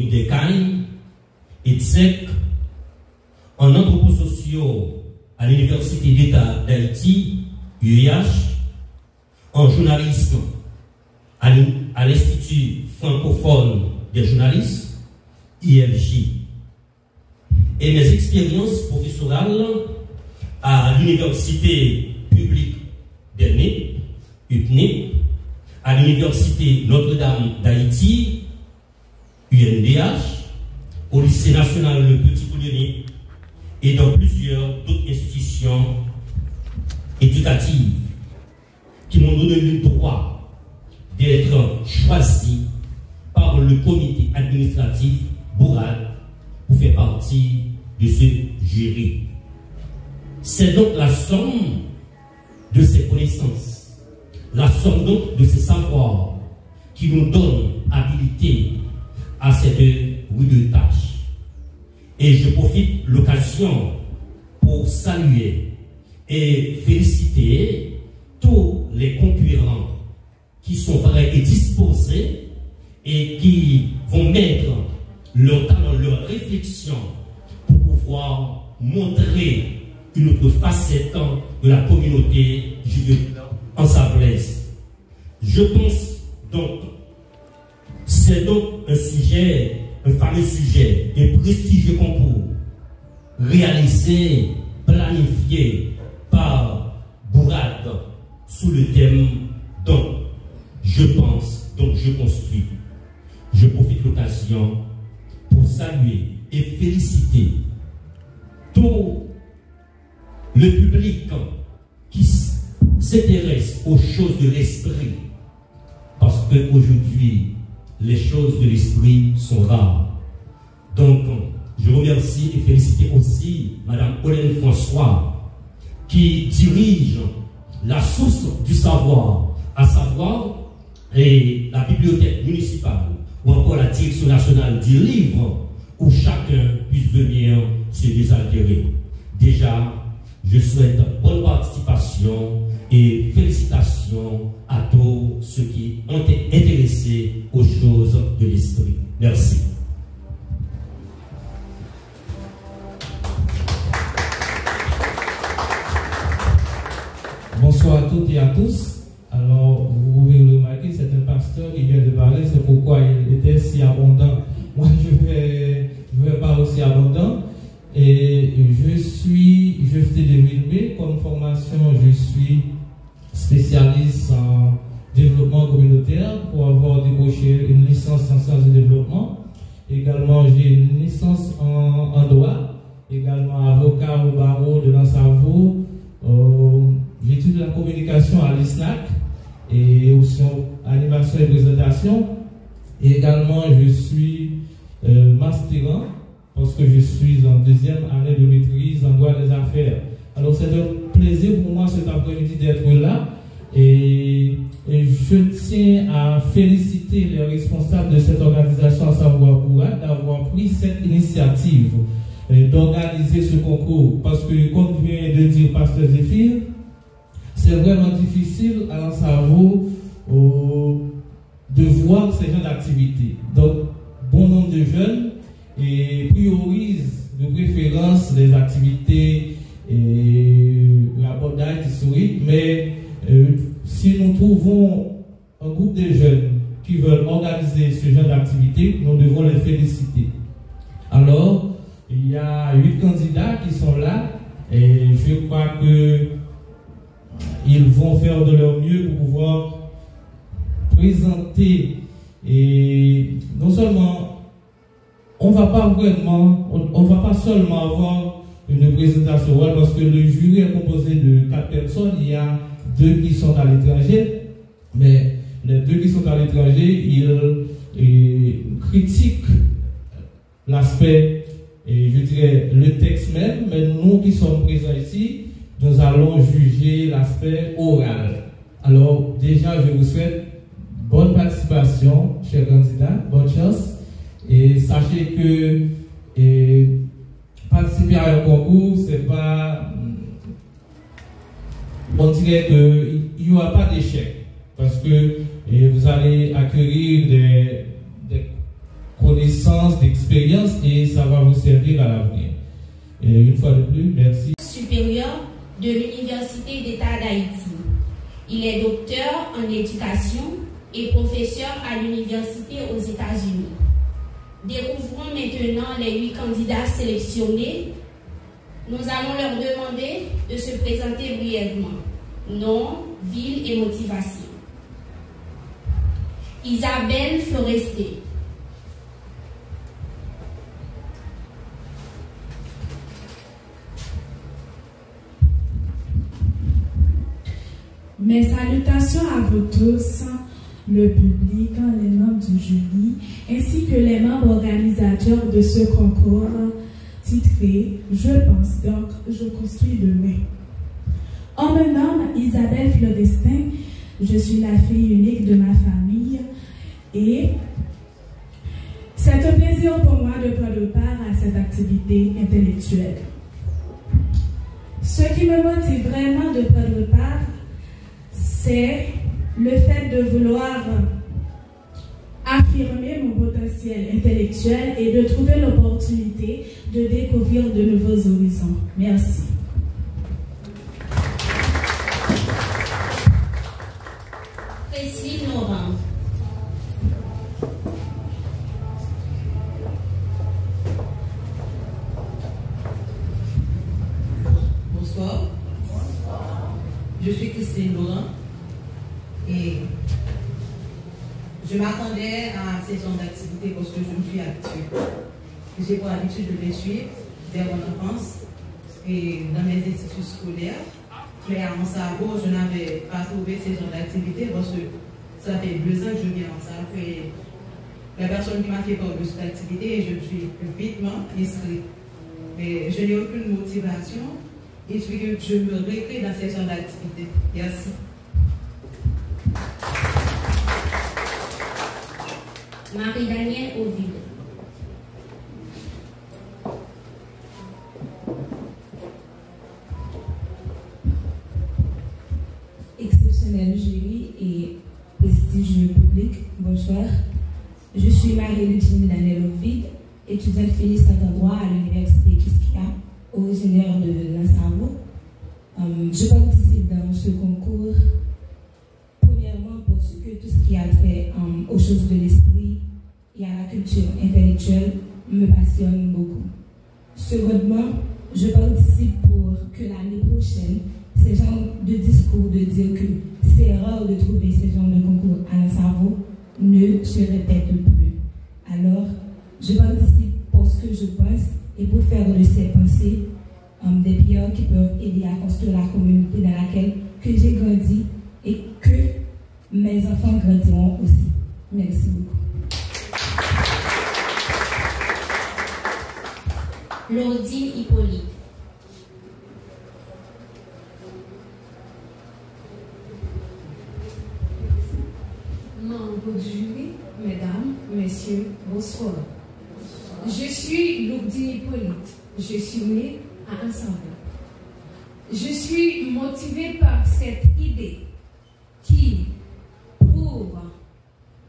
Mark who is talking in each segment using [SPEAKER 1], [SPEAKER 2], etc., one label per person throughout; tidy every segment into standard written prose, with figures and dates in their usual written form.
[SPEAKER 1] des Cailles et Tsek, en anthroposociaux à l'Université d'État d'Haïti, UIH, en journalisme à l'Institut francophone des journalistes, IFJ. Et mes expériences professorales à l'Université publique d'Ernée, UPNE, à l'Université Notre-Dame d'Haïti, UNDH, au lycée national Le Petit Boulonnais et dans plusieurs d'autres institutions éducatives qui m'ont donné le droit d'être choisi par le comité administratif Bourad pour faire partie de ce jury. C'est donc la somme de ces connaissances, la somme donc de ces savoirs qui nous donne habilité à cette rude tâche. Et je profite de l'occasion pour saluer et féliciter tous les concurrents qui sont prêts et disposés et qui vont mettre leur talent, leur réflexion pour pouvoir montrer une autre facette de la communauté juive en Savlaise. Je pense donc, c'est donc un sujet, un fameux sujet, un prestigieux concours réalisé, planifié par Bourad sous le thème donc je pense, donc je construis. Je profite de l'occasion pour saluer et féliciter tout le public qui s'intéresse aux choses de l'esprit, parce qu'aujourd'hui, les choses de l'esprit sont rares. Donc, je remercie et félicite aussi Mme Olène François, qui dirige la source du savoir, à savoir la bibliothèque municipale, ou encore la direction nationale du livre, où chacun puisse venir se désaltérer. Déjà, je souhaite bonne participation et félicitations à tous ceux qui ont été intéressés aux choses de l'esprit. Merci.
[SPEAKER 2] Bonsoir à toutes et à tous. Alors, vous pouvez le remarquer, c'est un pasteur qui vient de parler, c'est pourquoi il était si abondant. Moi, je vais pas aussi abondant. Et je t'ai développé comme formation, je suis spécialiste en développement communautaire pour avoir débauché une licence en sciences de développement. Également, j'ai une licence en droit, également avocat au barreau de Lansarvaux. J'étudie la communication à l'ISNAC et aussi en animation et présentation. Et également, je suis masterant parce que je suis en deuxième année de maîtrise en droit des affaires. Alors c'est un plaisir pour moi cet après-midi d'être là et je tiens à féliciter les responsables de cette organisation, à savoir Bourad, d'avoir pris cette initiative d'organiser ce concours. Parce que, comme vient de dire Pasteur Zéphir, c'est vraiment difficile à Lansarvaux de voir ces genres d'activités. Donc, bon nombre de jeunes priorisent de préférence les activités l'abordage historique, mais si nous trouvons un groupe de jeunes qui veulent organiser ce genre d'activités, nous devons les féliciter. Alors, il y a 8 candidats qui sont là et je crois que ils vont faire de leur mieux pour pouvoir présenter. Et non seulement on va pas seulement avoir une présentation parce que le jury est composé de 4 personnes. Il y a 2 qui sont à l'étranger, mais les 2 qui sont à l'étranger, ils critiquent l'aspect, et je dirais le texte même, mais nous qui sommes présents ici, nous allons juger l'aspect oral. Alors déjà, je vous souhaite bonne participation, chers candidats, bonne chance. Et sachez que participer à un concours, c'est pas. On dirait qu'il n'y aura pas d'échec. Parce que vous allez acquérir des connaissances connaissances, d'expérience, et ça va vous servir à l'avenir. Et une fois de plus, merci.
[SPEAKER 3] Supérieur de l'Université d'État d'Haïti. Il est docteur en éducation et professeur à l'université aux États-Unis. Découvrons maintenant les 8 candidats sélectionnés. Nous allons leur demander de se présenter brièvement. Nom, ville et motivation. Isabelle Forestier.
[SPEAKER 4] Mes salutations à vous tous, le public, les membres du jury, ainsi que les membres organisateurs de ce concours titré « Je pense donc, je construis demain ». On me nomme Isabelle Florestin, je suis la fille unique de ma famille et c'est un plaisir pour moi de prendre part à cette activité intellectuelle. Ce qui me motive vraiment de prendre part, c'est le fait de vouloir affirmer mon potentiel intellectuel et de trouver l'opportunité de découvrir de nouveaux horizons. Merci.
[SPEAKER 3] Priscille Laurent.
[SPEAKER 5] Bonsoir. Je suis Christine Laurent et je m'attendais à ces genres d'activités parce que je me suis habituée. J'ai pour habitude de les suivre dès mon enfance et dans mes instituts scolaires. Mais à Ansargo, je n'avais pas trouvé ces genres d'activités parce que ça fait 2 ans que je viens à Ansargo et la personne qui m'a fait part de cette activité, je me suis vitement inscrite. Mais je n'ai aucune motivation. Et je me recrée dans ces genres d'activités. Merci.
[SPEAKER 3] Marie-Danielle Oville.
[SPEAKER 6] Exceptionnel jury et prestigieux public, bonsoir. Je suis Marie-Ludine Danielle Oville, étudiante finissante en droit à l'université Kiskia, originaire de Nassau. Je participe dans ce concours premièrement parce que tout ce qui a trait aux choses de l'esprit et à la culture intellectuelle me passionne beaucoup. Secondement, je participe pour que l'année prochaine, ces genres de discours de dire que c'est rare de trouver ces genres de concours à Nassau ne se répètent plus. Alors, je participe parce que je pense et pour faire de ces pensées des pierres qui peuvent aider à construire la communauté dans laquelle que j'ai grandi et que mes enfants grandiront aussi. Merci beaucoup.
[SPEAKER 3] Claudine Hippolyte.
[SPEAKER 7] Membres du jury, mesdames, messieurs, bonsoir. Je suis Claudine Hippolyte. Je suis née à Ensemble. Je suis motivée par cette idée qui prouve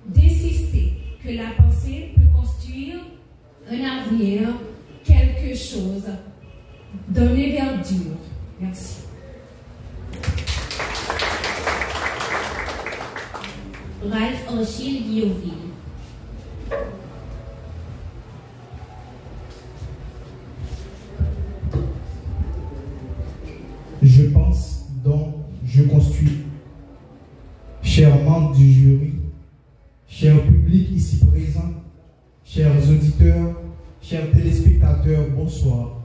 [SPEAKER 7] d'insister que la pensée peut construire un avenir, quelque chose d'un envergure. Merci.
[SPEAKER 3] Ralph Achille Guillauville.
[SPEAKER 8] Je pense donc, je construis. Chers membres du jury, chers publics ici présents, chers auditeurs, chers téléspectateurs, bonsoir.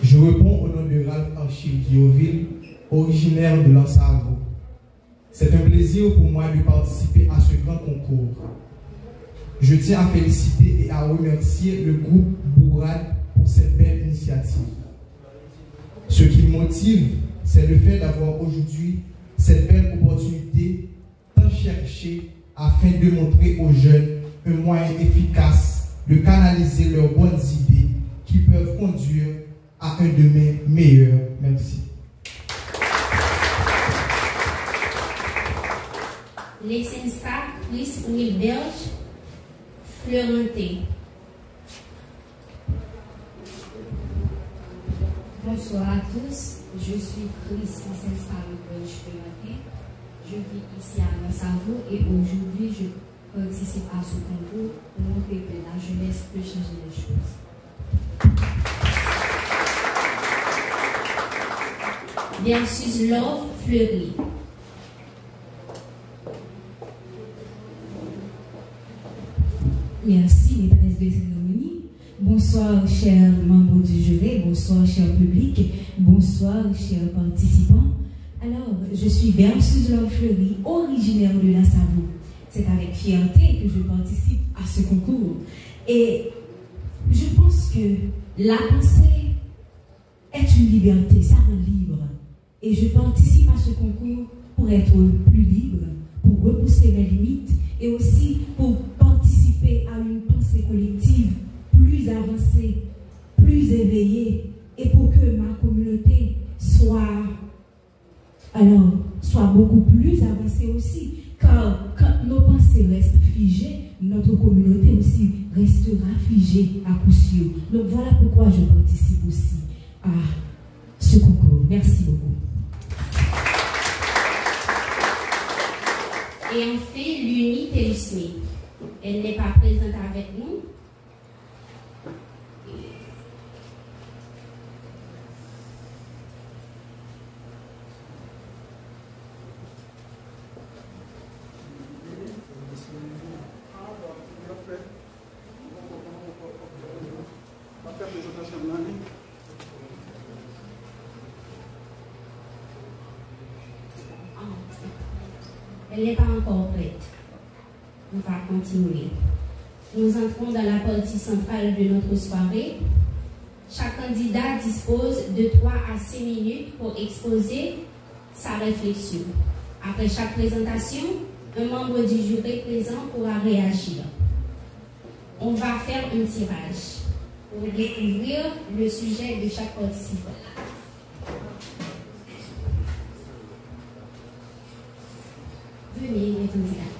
[SPEAKER 8] Je réponds au nom de Ralph Achille Guillauville, originaire de Lansargo. C'est un plaisir pour moi de participer à ce grand concours. Je tiens à féliciter et à remercier le groupe Bourad pour cette belle initiative. Ce qui me motive, c'est le fait d'avoir aujourd'hui cette belle opportunité tant cherchée afin de montrer aux jeunes un moyen efficace de canaliser leurs bonnes idées qui peuvent conduire à un demain meilleur. Merci.
[SPEAKER 3] Lesenska Chris Wilberg, Fleuranté.
[SPEAKER 9] Bonsoir à tous, je suis Christine Fleuranté. Je vis ici à Nassau et aujourd'hui je participe à ce concours pour montrer que la jeunesse peut changer les choses.
[SPEAKER 3] Versus Love Fleury.
[SPEAKER 6] Merci, maîtresse de cérémonie. Bonsoir, chers membres du jury. Bonsoir, cher public. Bonsoir, chers participants. Alors, je suis Versus Love Fleury, originaire de la Savoie. C'est avec fierté que je participe à ce concours. Et je pense que la pensée est une liberté, ça rend libre. Et je participe à ce concours pour être plus libre, pour repousser mes limites et aussi pour participer à une pensée collective plus avancée, plus éveillée et pour que ma communauté soit beaucoup plus avancée aussi. Car quand nos pensées restent figées, notre communauté aussi restera figée à coup sûr. Donc voilà pourquoi je participe aussi à ce concours. Merci beaucoup.
[SPEAKER 3] Et enfin, Luni Telusmi. Elle n'est pas présente avec nous. Elle n'est pas encore prête. On va continuer. Nous entrons dans la partie centrale de notre soirée. Chaque candidat dispose de 3 à 6 minutes pour exposer sa réflexion. Après chaque présentation, un membre du jury présent pourra réagir. On va faire un tirage pour découvrir le sujet de chaque participant. Venez, les candidats.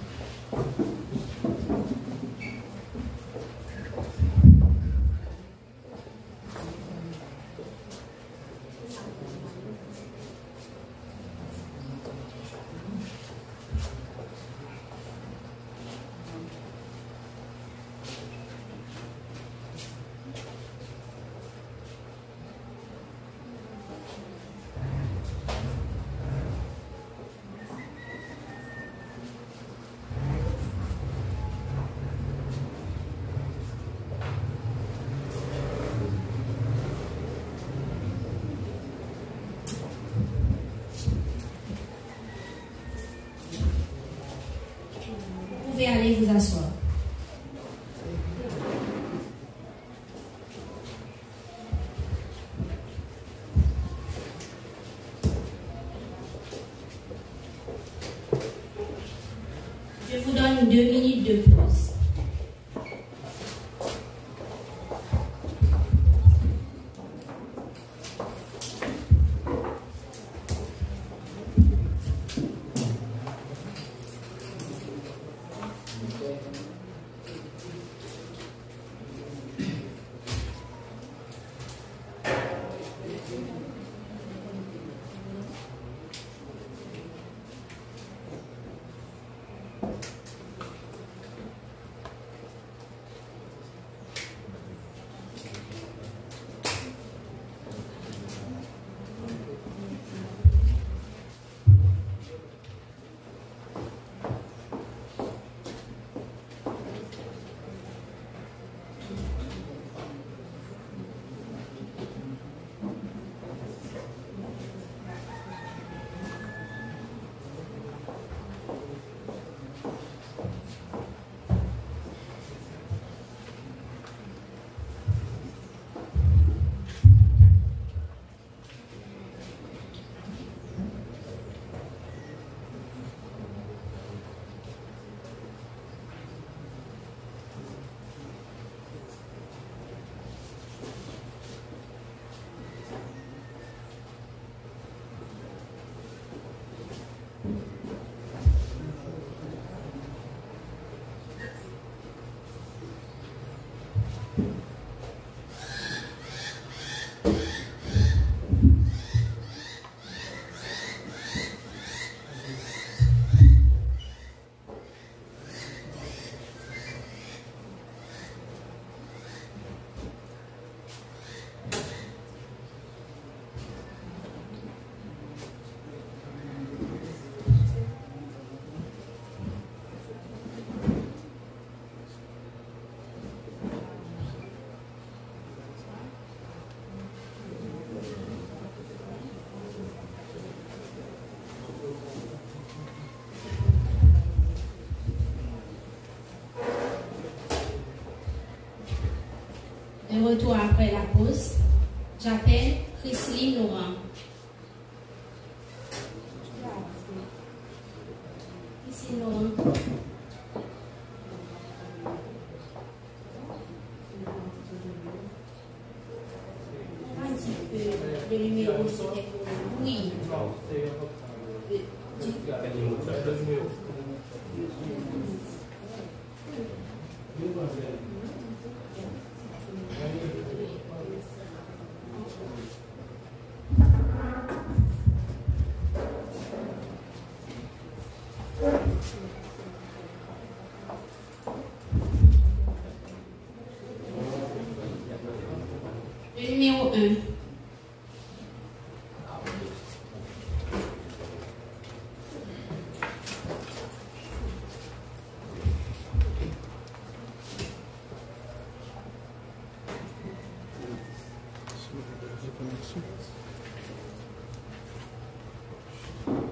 [SPEAKER 3] Vous pouvez aller vous asseoir. Je vous donne 2 minutes de pause. De retour après la pause, j'appelle Chrisline Laurent. Chrisline Laurent. Un petit peu le numéro, c'était pour oui. Le numéro 1.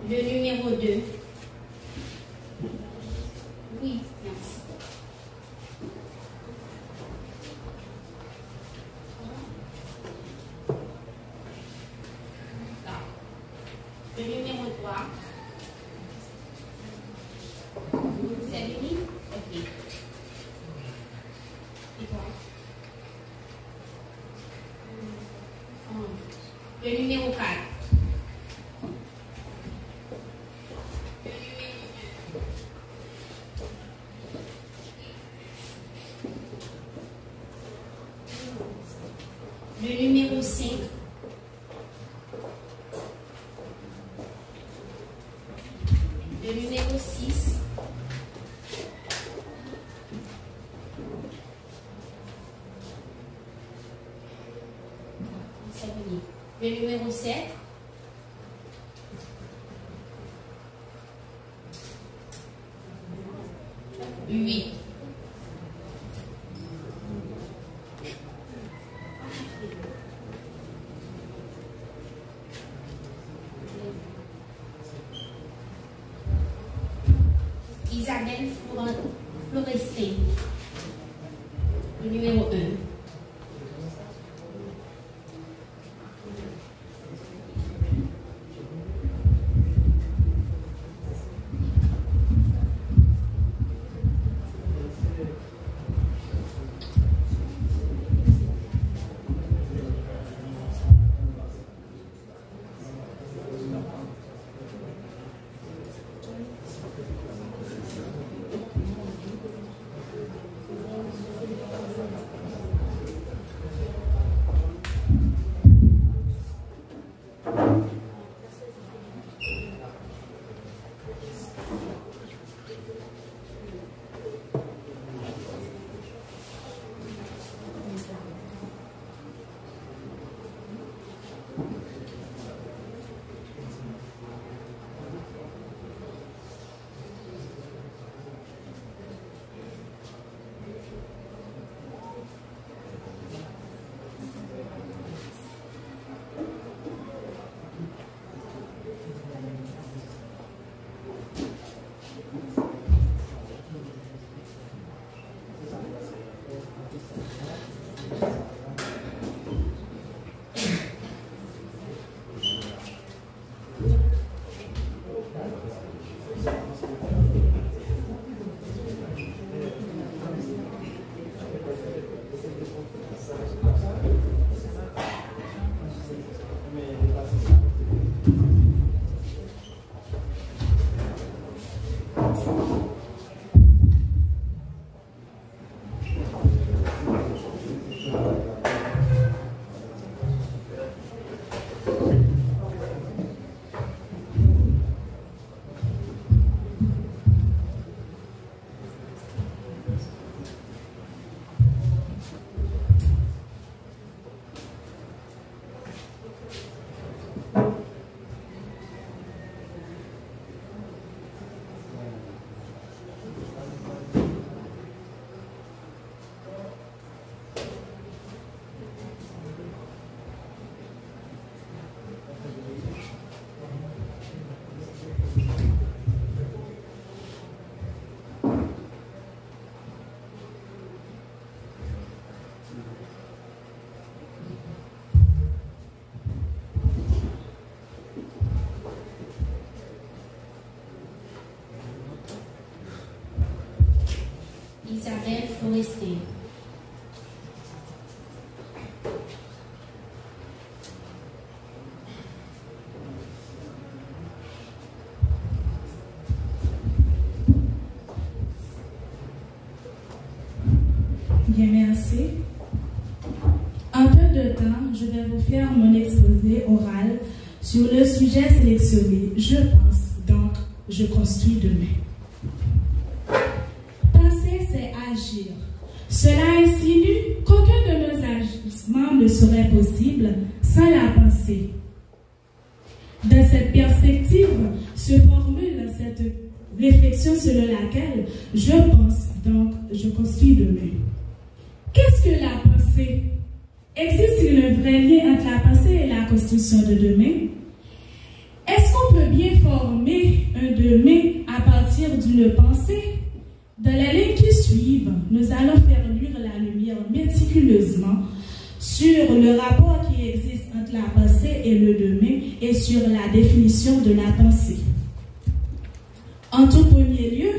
[SPEAKER 3] Le numéro 2. Oui, merci. Le numéro 3. C'est lui? Ok. Et toi? Le numéro 4. Le numéro 5. Le numéro 6. Le numéro 7. Huit. Isabelle Florestin. Le numéro 1. Isabelle Forestier.
[SPEAKER 4] Bien, merci. En peu de temps, je vais vous faire mon exposé oral sur le sujet sélectionné. Je pense, donc je construis demain. Penser, c'est agir. Cela insinue qu'aucun de nos agissements ne serait possible sans la pensée. Dans cette perspective se formule cette réflexion selon laquelle je pense, donc je construis demain. Qu'est-ce que la pensée? Existe-t-il un vrai lien entre la pensée et la construction de demain? Est-ce qu'on peut bien former un demain à partir d'une pensée? Dans les lignes qui suivent, nous allons faire luire la lumière méticuleusement sur le rapport qui existe entre la pensée et le demain et sur la définition de la pensée. En tout premier lieu,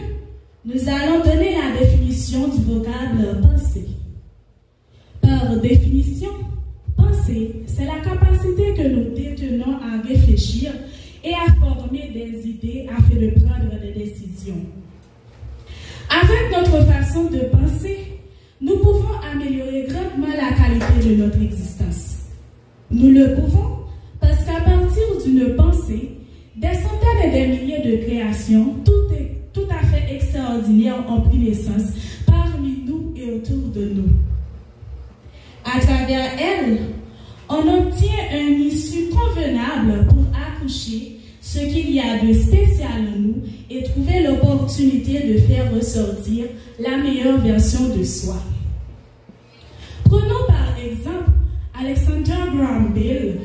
[SPEAKER 4] nous allons donner la définition du vocable pensée. Par définition, penser, c'est la capacité que nous détenons à réfléchir et à former des idées afin de prendre des décisions. Avec notre façon de penser, nous pouvons améliorer grandement la qualité de notre existence. Nous le pouvons parce qu'à partir d'une pensée, des centaines et des milliers de créations, tout à fait extraordinaires, ont pris naissance parmi nous et autour de nous. À travers elles, on obtient une issue convenable pour accoucher ce qu'il y a de spécial en nous et trouver l'opportunité de faire ressortir la meilleure version de soi. Prenons par exemple Alexander Graham Bell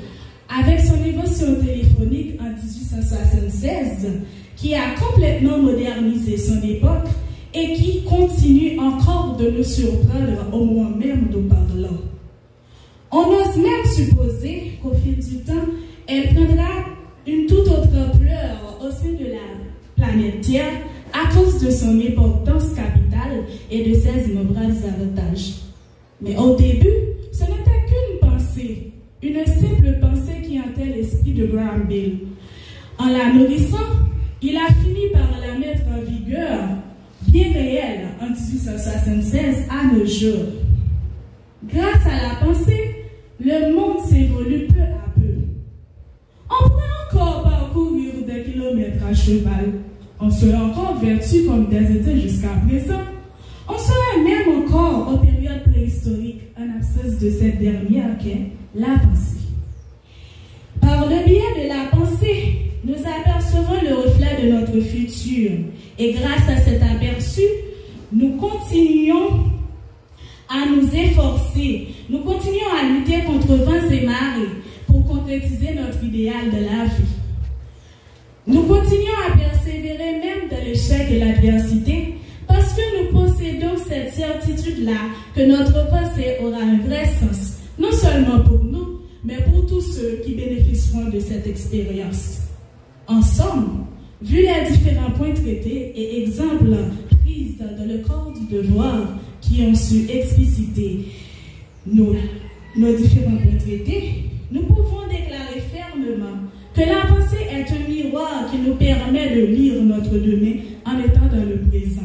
[SPEAKER 4] avec son évolution téléphonique en 1876 qui a complètement modernisé son époque et qui continue encore de nous surprendre au moment même d'en parlant. On ose même supposer qu'au fil du temps, elle prendra une toute autre ampleur au sein de la planète Terre à cause de son importance capitale et de ses innombrables avantages. Mais au début, ce n'était qu'une pensée, une simple pensée qui hantait l'esprit de Graham Bell. En la nourrissant, il a fini par la mettre en vigueur bien réelle en 1876 à nos jours. Grâce à la pensée, le monde s'évolue peu à peu. On pourrait encore parcourir des kilomètres à cheval. On serait encore vêtus comme des étés jusqu'à présent. On serait même encore aux périodes préhistoriques en absence de cette dernière qu'est la pensée. Par le biais de la pensée, nous apercevons le reflet de notre futur. Et grâce à cet aperçu, nous continuons à nous efforcer. Nous continuons à lutter contre vents et marées pour concrétiser notre idéal de la vie. Nous continuons à persévérer même dans l'échec et l'adversité parce que nous possédons cette certitude-là que notre pensée aura un vrai sens, non seulement pour nous, mais pour tous ceux qui bénéficieront de cette expérience. En somme, vu les différents points traités et exemples pris dans le corps du devoir qui ont su expliciter nos différents points traités, nous pouvons déclarer fermement que la pensée est un miroir qui nous permet de lire notre demain en étant dans le présent.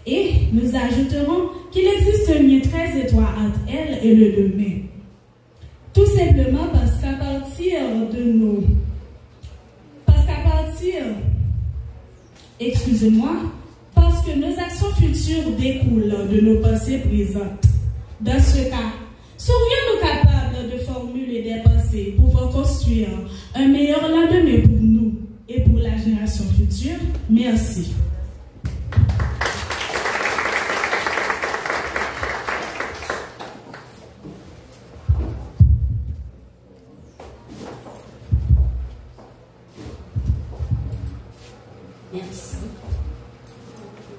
[SPEAKER 4] Et nous ajouterons qu'il existe un lien très étroit entre elle et le demain. Tout simplement parce qu'à partir de nos... Parce que nos actions futures découlent de nos pensées présentes. Dans ce cas, serions-nous capables de formuler des pensées pouvant construire un meilleur lendemain pour nous et pour la génération future? Merci.
[SPEAKER 3] Merci.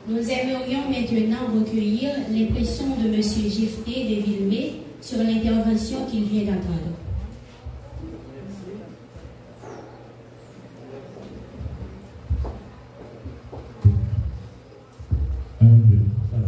[SPEAKER 3] Nous aimerions maintenant recueillir l'impression de M. Gifté de Villemé sur l'intervention qu'il vient d'entendre.
[SPEAKER 10] Un, deux, voilà.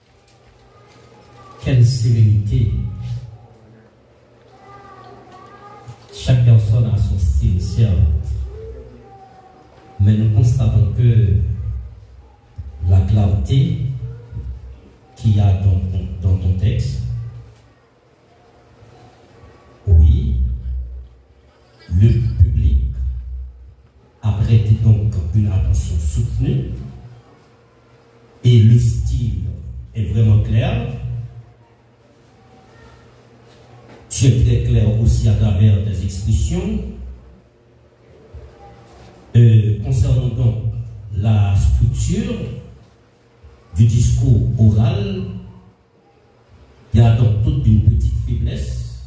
[SPEAKER 1] quelle sérénité. Chaque personne a son style, certes. Mais nous constatons que la clarté qu'il y a dans ton texte, oui, le public a prêté donc une attention soutenue et le style est vraiment clair. Tu es très clair aussi à travers tes expressions. Concernant donc la structure du discours oral, il y a donc toute une petite faiblesse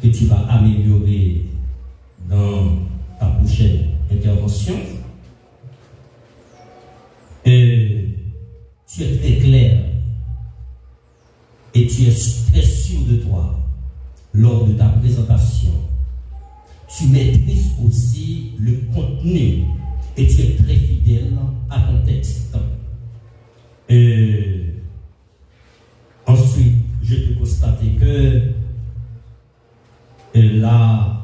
[SPEAKER 1] que tu vas améliorer dans ta prochaine intervention. Tu es très clair et tu es très sûr de toi lors de ta présentation. Tu maîtrises aussi le contenu et tu es très fidèle à ton texte. Ensuite, je peux constater que là,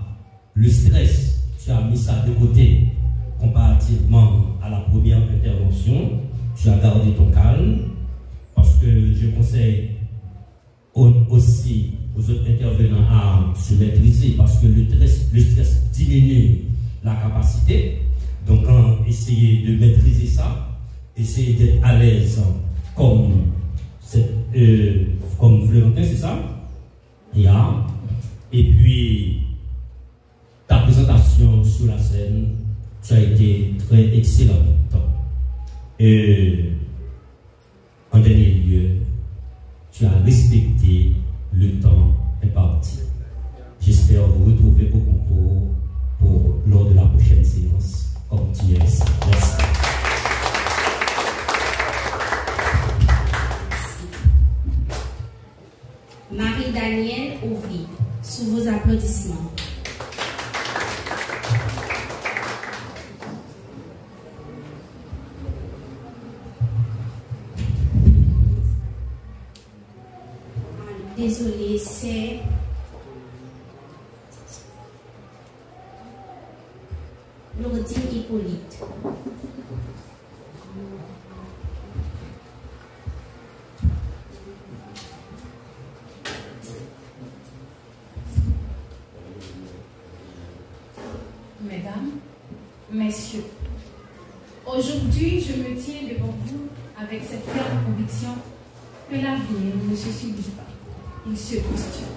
[SPEAKER 1] le stress, tu as mis ça de côté comparativement à la première intervention. Tu as gardé ton calme parce que je conseille aussi aux autres intervenants à se maîtriser parce que le stress diminue la capacité. Donc, essayez de maîtriser ça, essayez d'être à l'aise comme Florentin, c'est ça? Et puis, ta présentation sur la scène, tu as été très excellente. En dernier lieu, tu as respecté le temps imparti. J'espère vous retrouver au concours lors de la prochaine séance, comme tu es. Merci.
[SPEAKER 3] Marie-Danielle Ouvry, sous vos applaudissements. Désolée, c'est Lourdine Hippolyte.
[SPEAKER 7] Mesdames, Messieurs, aujourd'hui je me tiens devant vous avec cette ferme conviction que l'avenir ne se subit pas, il se construit.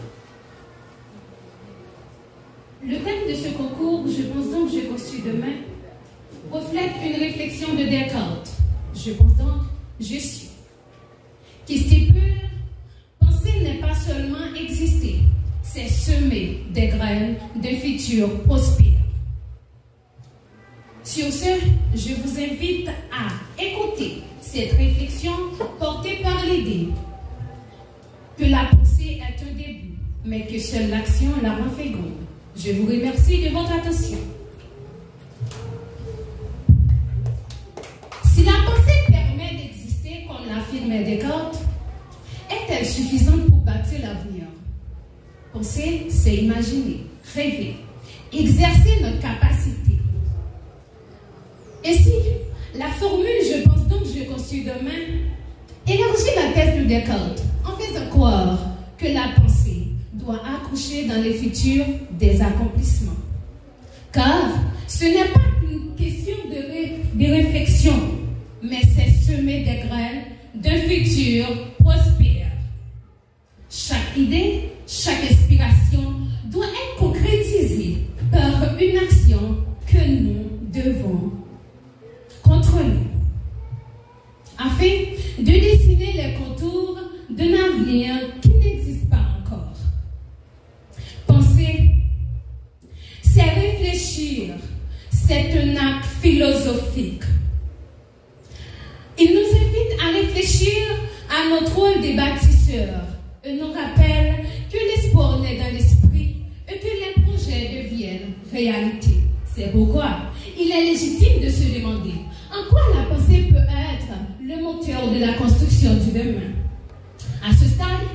[SPEAKER 7] Le thème de ce concours, je pense donc je construis demain, reflète une réflexion de Descartes. Je pense donc, je suis. Qui stipule, penser n'est pas seulement exister, c'est semer des graines de futurs prospères. Sur ce, je vous invite à écouter cette réflexion portée par l'idée que la pensée est un début, mais que seule l'action la rend féconde. Je vous remercie de votre attention. Si la pensée permet d'exister, comme l'affirmait Descartes, est-elle suffisante pour bâtir l'avenir? Penser, c'est imaginer, rêver, exercer notre capacité. Ainsi, la formule « je pense donc je construis demain » élargit la thèse de Descartes en faisant croire que la pensée doit accoucher dans les futurs des accomplissements. Car ce n'est pas une question de réflexion, mais c'est semer des graines d'un futur prospère. Chaque idée, chaque inspiration doit être concrétisée par une action que nous devons contrôler, afin de dessiner les contours d'un avenir qui n'existe pas encore. Penser, c'est réfléchir, c'est un acte philosophique. Il nous invite à réfléchir à notre rôle des bâtisseurs et nous rappelle que l'espoir naît dans l'esprit et que les projets deviennent réalité. C'est pourquoi il est légitime de se demander en quoi la pensée peut être le moteur de la construction du demain. À ce stade,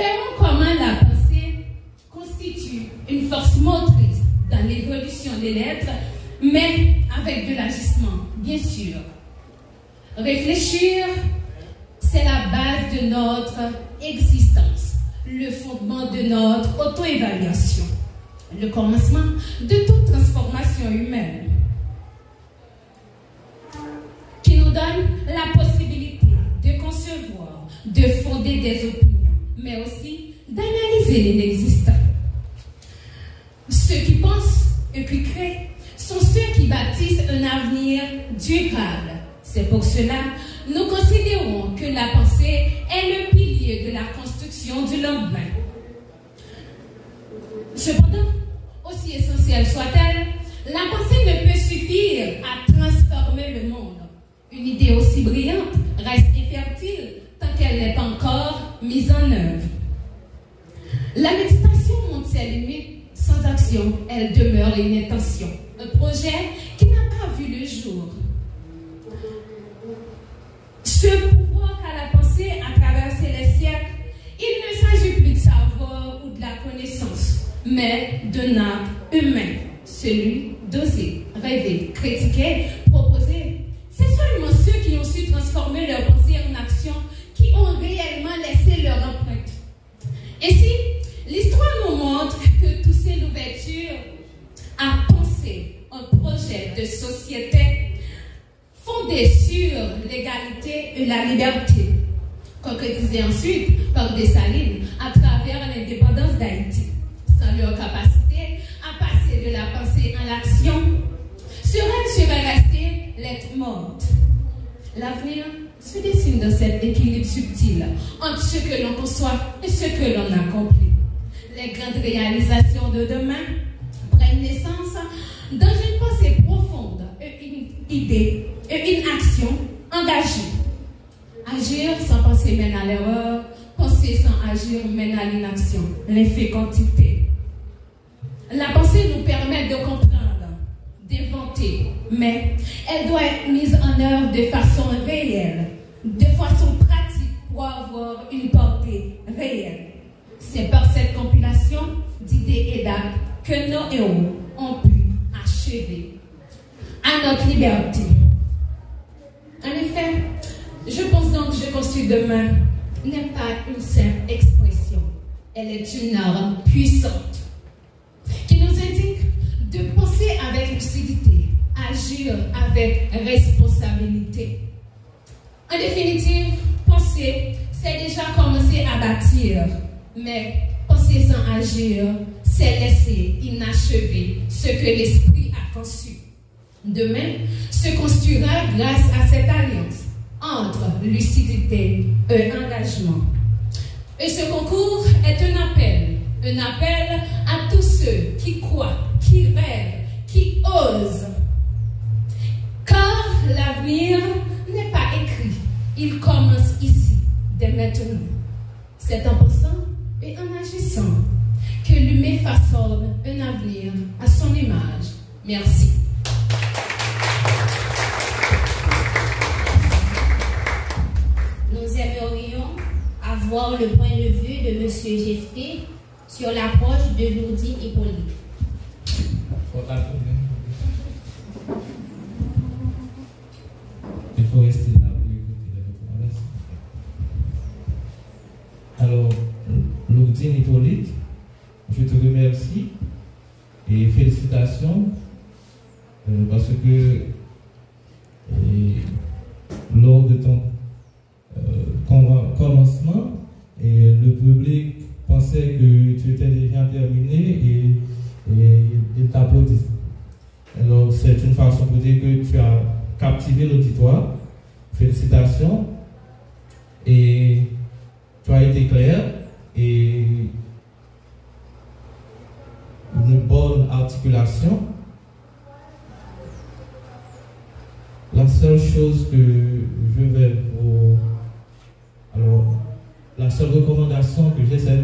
[SPEAKER 7] verrons comment la pensée constitue une force motrice dans l'évolution des lettres, mais avec de l'agissement, bien sûr. Réfléchir, c'est la base de notre existence, le fondement de notre auto-évaluation, le commencement de toute transformation humaine, qui nous donne la possibilité de concevoir, de fonder des opinions, mais aussi d'analyser l'inexistant. Ceux qui pensent et qui créent sont ceux qui bâtissent un avenir durable. C'est pour cela que nous considérons que la pensée est le pilier de la construction du lendemain. Cependant, aussi essentielle soit-elle, la pensée ne peut suffire à transformer le monde. Une idée aussi brillante reste infertile tant qu'elle n'est pas encore mise en œuvre. La méditation montre ses limites. Sans action, elle demeure une intention, un projet qui n'a pas vu le jour. Ce pouvoir qu'a la pensée à traverser les siècles, il ne s'agit plus de savoir ou de la connaissance, mais d'un acte humain, celui d'oser, rêver, critiquer, proposer. C'est seulement ceux qui ont su transformer leur pensée en action qui ont réellement laissé leur empreinte. Ainsi, l'histoire nous montre que toucher l'ouverture à penser un projet de société fondé sur l'égalité et la liberté, concrétisé ensuite par Dessalines à travers l'indépendance d'Haïti. Sans leur capacité à passer de la pensée à l'action, serait restée lettre morte. L'avenir se dessine dans cet équilibre subtil entre ce que l'on conçoit et ce que l'on accomplit. Les grandes réalisations de demain prennent naissance dans une pensée profonde, une idée et une action engagée. Agir sans penser mène à l'erreur, penser sans agir mène à l'inaction, l'infécondité. La pensée nous permet de comprendre, d'inventer, mais elle doit être mise en œuvre de façon réelle, de façon pratique pour avoir une portée réelle. C'est par cette compilation d'idées et d'actes que nos héros ont pu achever à notre liberté. En effet, je pense donc que Je construis demain n'est pas une simple expression, elle est une arme puissante qui nous indique de penser avec lucidité, agir avec responsabilité. En définitive, penser, c'est déjà commencer à bâtir. Mais penser sans agir, c'est laisser inachevé ce que l'esprit a conçu. Demain se construira grâce à cette alliance entre lucidité et engagement. Et ce concours est un appel à tous ceux qui croient, qui rêvent, qui osent. Car l'avenir n'est pas écrit, il commence ici, dès maintenant. C'est en pensant et en agissant que l'humain façonne un avenir à son image. Merci.
[SPEAKER 3] Nous aimerions avoir le point de vue de M. Jefté sur l'approche de Lourdine Hippolyte.
[SPEAKER 2] Il faut rester là pour écouter les recommandations. Alors, Lourdine Hippolyte, je te remercie et félicitations parce que lors de ton commencement, le public pensait que tu étais déjà terminé et il t'applaudissait. Alors, c'est une façon de dire que tu as captivé l'auditoire. Félicitations. Et tu as été clair et une bonne articulation. La seule chose que je vais vous... Alors, la seule recommandation que j'ai, c'est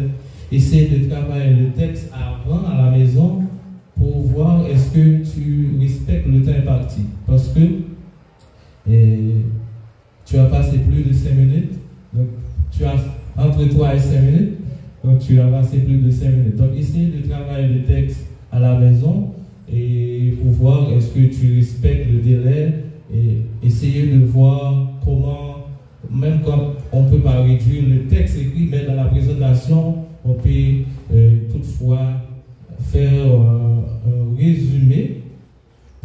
[SPEAKER 2] essayer de travailler le texte avant à la maison pour voir est-ce que tu respectes le temps imparti. Parce que tu as passé plus de 5 minutes, donc tu as entre 3 et 5 minutes. Donc tu as passé plus de 5 minutes. Donc essayez de travailler le texte à la maison et pour voir est-ce que tu respectes le délai et essayez de voir comment, même quand on ne peut pas réduire le texte écrit, mais dans la présentation, on peut toutefois faire un résumé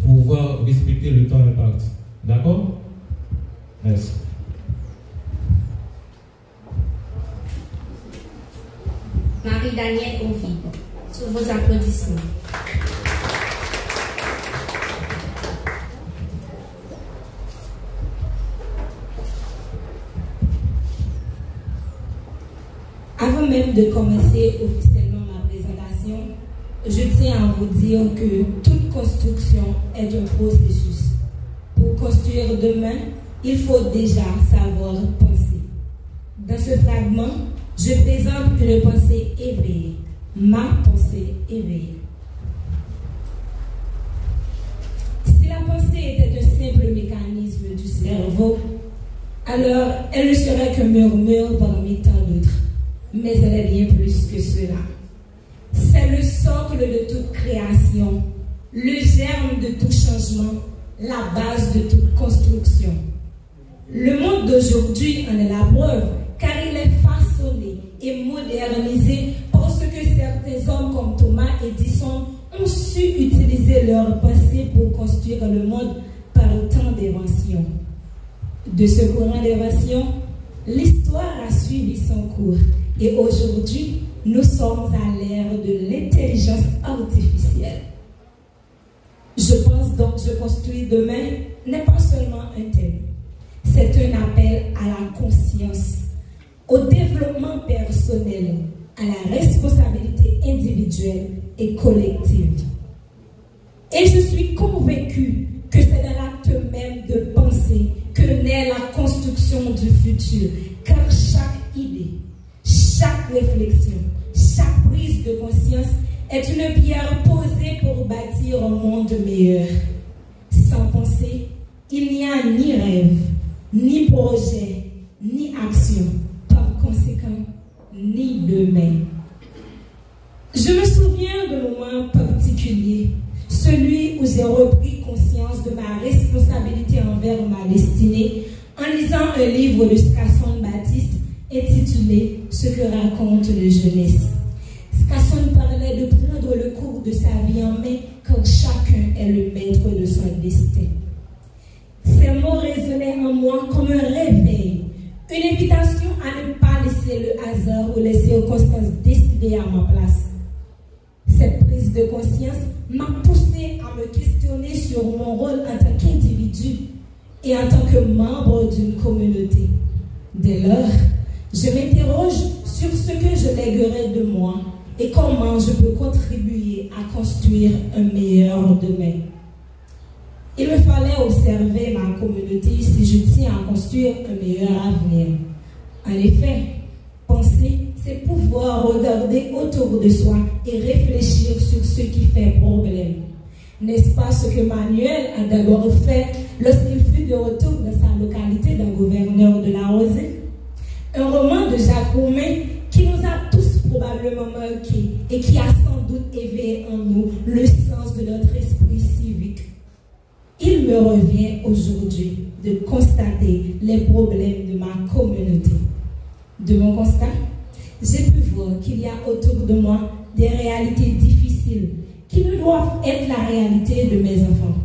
[SPEAKER 2] pour pouvoir respecter le temps imparti. D'accord? Merci.
[SPEAKER 3] Marie-Danielle Ovid, sur vos applaudissements.
[SPEAKER 6] Avant même de commencer officiellement ma présentation, je tiens à vous dire que toute construction est un processus. Pour construire demain, il faut déjà savoir penser. Dans ce fragment, je présente une pensée éveillée, ma pensée éveillée. Si la pensée était un simple mécanisme du cerveau, alors elle ne serait qu'un murmure parmi tant d'autres. Mais elle est bien plus que cela. C'est le socle de toute création, le germe de tout changement, la base de toute construction. Le monde d'aujourd'hui en est la preuve, car il est façonné et modernisé parce que certains hommes comme Thomas Edison ont su utiliser leur pensée pour construire le monde par autant d'inventions. De ce courant d'invention, l'histoire a suivi son cours et aujourd'hui, nous sommes à l'ère de l'intelligence artificielle. Je pense donc que Je construis demain n'est pas seulement un thème, c'est un appel à la conscience, au développement personnel, à la responsabilité individuelle et collective. Et je suis convaincue que c'est dans l'acte même de penser que naît la construction du futur, car chaque idée, chaque réflexion, chaque prise de conscience est une pierre posée pour bâtir un monde meilleur. Sans pensée, il n'y a ni rêve, ni projet, ni action, par conséquent, ni demain. Je me souviens d'un moment particulier, celui où j'ai repris conscience de ma responsabilité envers ma destinée en lisant un livre de Skasson Baptiste intitulé « Ce que raconte le jeunesse ». Skasson parlait de prendre le cours de sa vie en main quand chacun est le maître de son destin. Ces mots résonnaient en moi comme un réveil, une invitation à ne pas laisser le hasard ou les circonstances décider à ma place. Cette prise de conscience m'a poussé à me questionner sur mon rôle en tant qu'individu et en tant que membre d'une communauté. Dès lors, je m'interroge sur ce que je léguerai de moi et comment je peux contribuer à construire un meilleur demain. Il me fallait observer ma communauté si je tiens à construire un meilleur avenir. En effet, penser, c'est pouvoir regarder autour de soi et réfléchir sur ce qui fait problème. N'est-ce pas ce que Manuel a d'abord fait lorsqu'il fut de retour dans sa localité d'un gouverneur de la Rosée? Un roman de Jacques Roumain qui nous a tous probablement marqués et qui a sans doute éveillé en nous le sens de notre esprit civique. Il me revient aujourd'hui de constater les problèmes de ma communauté. De mon constat, j'ai pu voir qu'il y a autour de moi des réalités difficiles qui ne doivent être la réalité de mes enfants,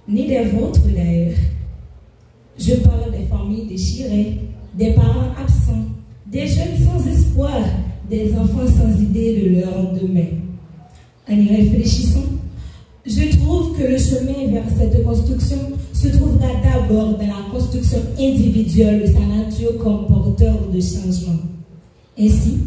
[SPEAKER 6] ni des vôtres d'ailleurs. Je parle des familles déchirées, des parents absents, des jeunes sans espoir, des enfants sans idée de leur demain. En y réfléchissant, je trouve que le chemin vers cette construction se trouvera d'abord dans la construction individuelle de sa nature comme porteur de changement. Ainsi,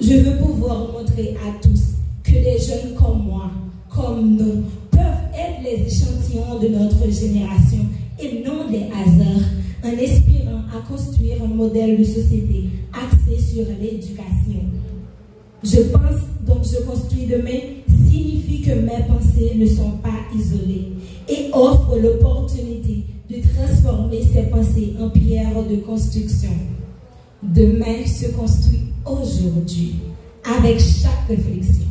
[SPEAKER 6] je veux pouvoir montrer à tous que des jeunes comme moi, comme nous, peuvent être les échantillons de notre génération et non des hasards, en aspirant à construire un modèle de société axé sur l'éducation. Je pense donc je construis demain signifie que mes pensées ne sont pas isolées et offre l'opportunité de transformer ces pensées en pierres de construction. Demain se construit aujourd'hui, avec chaque réflexion,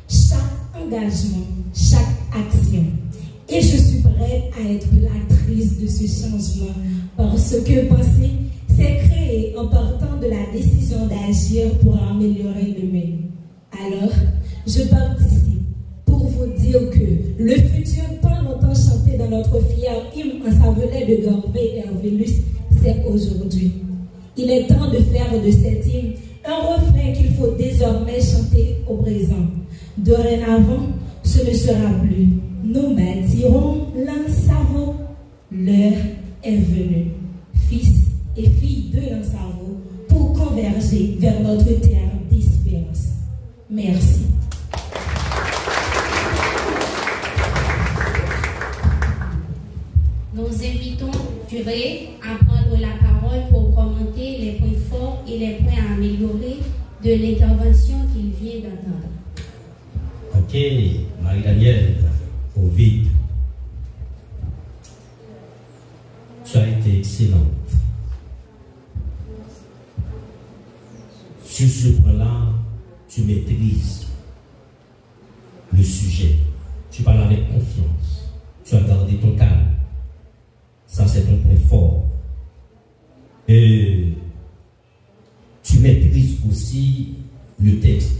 [SPEAKER 6] chaque engagement, chaque action. Et je suis prête à être l'actrice de ce changement parce que penser, c'est créer en partant de la décision d'agir pour améliorer le même. Alors, je participe pour vous dire que le futur tant longtemps chanté dans notre fier hymne ensavelé de Gorvée et Hervélus, c'est aujourd'hui. Il est temps de faire de cette hymne un refrain qu'il faut désormais chanter au présent. Dorénavant, ce ne sera plus. Nous bâtirons l'Ansavo. L'heure est venue. Fils et filles de l'Ansavo pour converger vers notre terre d'espérance. Merci.
[SPEAKER 3] Nous invitons Duré à prendre la parole pour commenter les points forts et les points à améliorer de l'intervention qu'il vient d'entendre.
[SPEAKER 1] Ok, Marie-Danielle, Ovid, tu as été excellente. Sur ce point-là, tu maîtrises le sujet. Tu parles avec confiance. Tu as gardé ton calme. Ça, c'est ton point fort. Et tu maîtrises aussi le texte.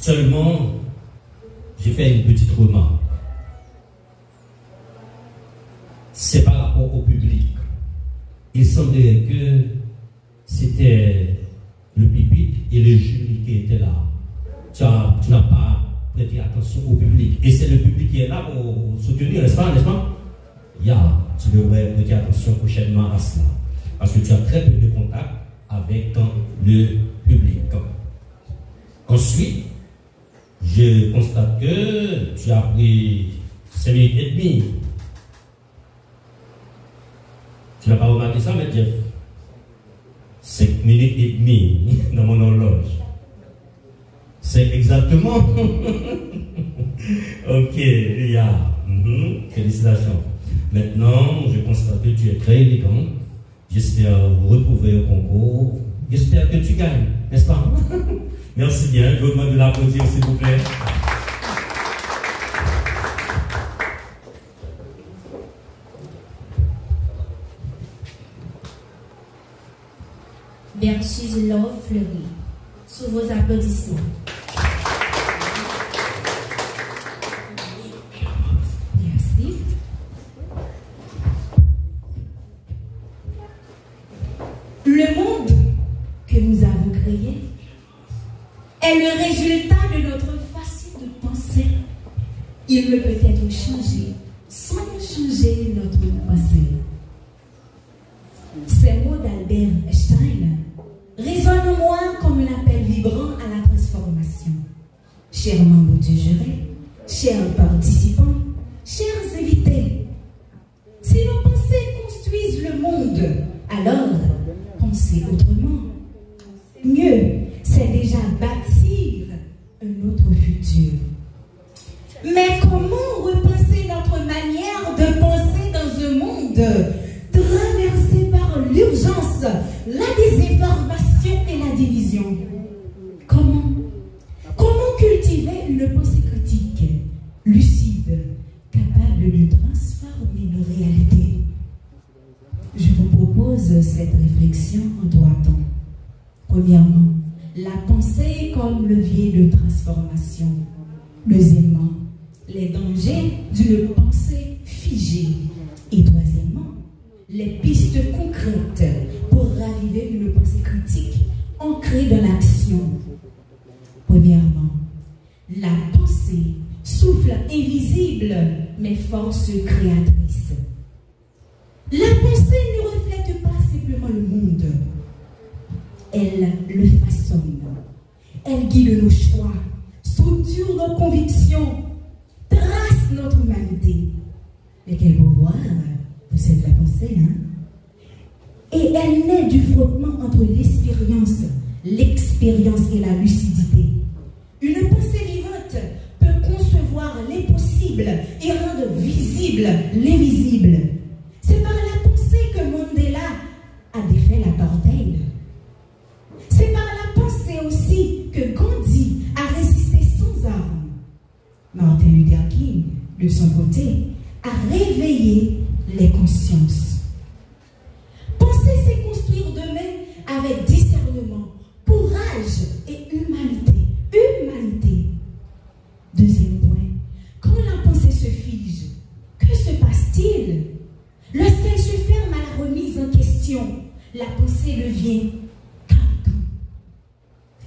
[SPEAKER 1] Seulement, j'ai fait une petite remarque. C'est par rapport au public. Il semblerait que c'était le pupitre et le jury qui étaient là. Tu n'as pas prêté attention au public. Et c'est le public qui est là pour soutenir, n'est-ce pas? Tu devrais prêter attention prochainement à cela. Parce que tu as très peu de contact avec le public. Ensuite, je constate que tu as pris 5 minutes et demie. Tu n'as pas remarqué ça, mais Jeff? 5 minutes et demie dans mon horloge. C'est exactement. Ok, Lia. Félicitations. Maintenant, je constate que tu es très élégant. J'espère vous retrouver au concours. J'espère que tu gagnes, n'est-ce pas? Merci bien. Je vous demande de l'applaudir, s'il vous plaît.
[SPEAKER 3] Versus Love Fleury. Sous vos applaudissements. Merci.
[SPEAKER 6] Le monde que nous avons créé est le résultat de notre façon de penser. Il ne peut être changé sans changer notre pensée. Ces mots d'Albert Einstein résonnent en moi comme un appel vibrant à la transformation. Chers membres du jury, chers participants, chers invités, si nos pensées construisent le monde, alors pensez autrement. Mieux, c'est déjà bâtir un autre futur. Mais comment repenser notre manière de penser dans un monde traversé par l'urgence, la désinformation et la division? Comment cultiver une pensée critique, lucide, capable de transformer nos réalités? Je vous propose cette réflexion en 3 temps. Premièrement, la pensée comme levier de transformation. Deuxièmement, les dangers d'une pensée figée. Et troisièmement, les pistes concrètes pour raviver une pensée critique ancrée dans l'action. Premièrement, la pensée, souffle invisible mais force créatrice. La pensée ne reflète pas simplement le monde. Elle le façonne. Elle guide nos choix, structure nos convictions, trace notre humanité. Mais quel pouvoir possède la pensée, hein? Et elle naît du frottement entre l'expérience et la lucidité. Une pensée vivante peut concevoir l'impossible et rendre visible l'invisible. C'est par la pensée que Mandela a défait l'apartheid. C'est par la pensée
[SPEAKER 11] son côté, a réveillé les consciences. Penser, c'est construire demain avec discernement, courage et humanité. Humanité. Deuxième point, quand la pensée se fige, que se passe-t-il? Lorsqu'elle se ferme à la remise en question, la pensée devient carcan.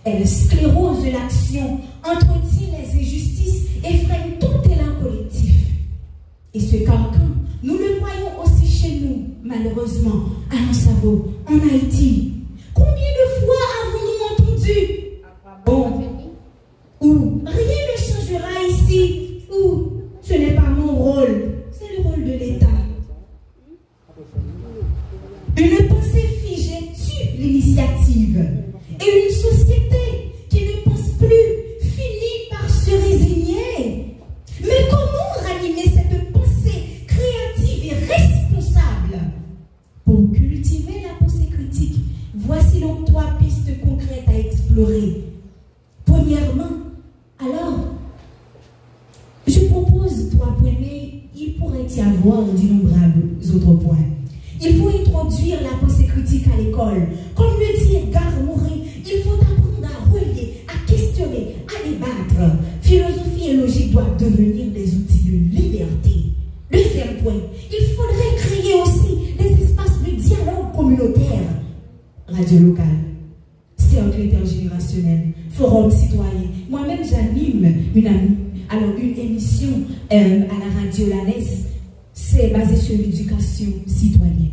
[SPEAKER 11] Elle sclérose l'action, entretient les injustices et freine tout élan collectif. Et ce carcan, nous le voyons aussi chez nous, malheureusement, à Lansavo, en Haïti. Combien de fois avons-nous entendu? Bon, ou rien ne changera ici, ou ce n'est pas mon rôle, c'est le rôle de l'État. Une pensée figée tue l'initiative. Et une société qui ne pense plus finit par se résigner. Mais comment ranimer cette pensée créative et responsable? Pour cultiver la pensée critique, voici donc 3 pistes concrètes à explorer. Premièrement, alors, je propose 3 points, mais il pourrait y avoir d'innombrables autres points. Il faut introduire la pensée critique à l'école. Comme le dit Edgar Morin, il faut apprendre à relier, à questionner, à débattre. Philosophie et logique doivent devenir des outils de liberté. Deuxième point, il faudrait créer aussi des espaces de dialogue communautaire. Radio locale, cercle intergénérationnel, forum citoyen. Moi-même, j'anime une émission à la radio Lanès. C'est basé sur l'éducation citoyenne.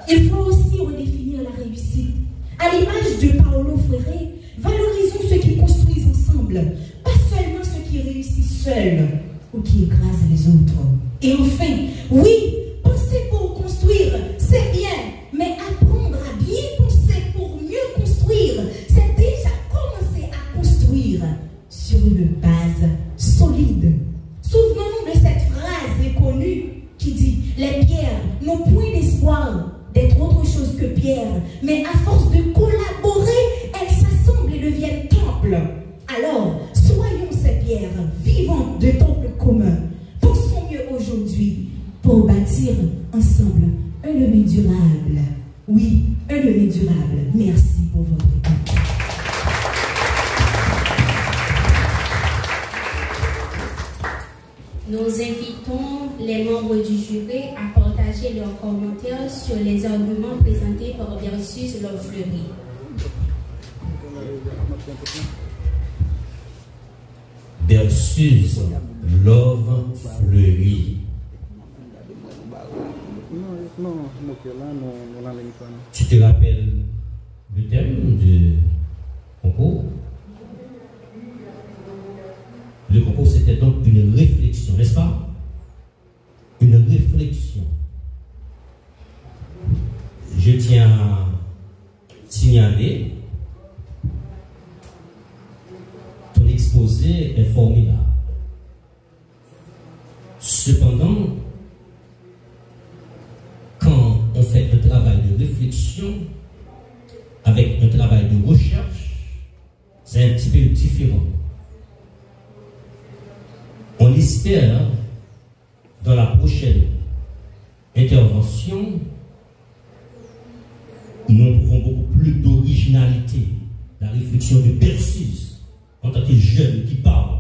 [SPEAKER 11] Il faut aussi redéfinir la réussite. À l'image de Paolo Freire, valorisons ceux qui construisent ensemble, pas seulement ceux qui réussissent seuls ou qui écrasent les autres. Et enfin, oui, penser pour construire, c'est bien, mais apprendre à bien penser pour mieux construire, c'est déjà commencer à construire sur une base solide. Souvenons-nous de cette phrase connue qui dit « Les pierres n'ont point d'espoir d'être autre chose que pierres, mais à force de collaborer, elles s'assemblent et deviennent temples. » Alors, soyons ces pierres vivantes de temples communs. Pensons mieux aujourd'hui pour bâtir ensemble un demain durable. Oui, un demain durable. Merci pour votre écoute.
[SPEAKER 3] Nous invitons les membres du jury à partager leurs commentaires sur les arguments présentés par Versus Love Fleury.
[SPEAKER 1] Versus Love Fleury. Tu te rappelles le thème du concours? Le concours, c'était donc une réflexion, n'est-ce pas? Une réflexion. Je tiens à signaler, ton exposé est formidable. Cependant, quand on fait un travail de réflexion avec un travail de recherche, c'est un petit peu différent. On espère, dans la prochaine intervention, nous trouvons beaucoup plus d'originalité, la réflexion de Versus, en tant que jeune qui parle.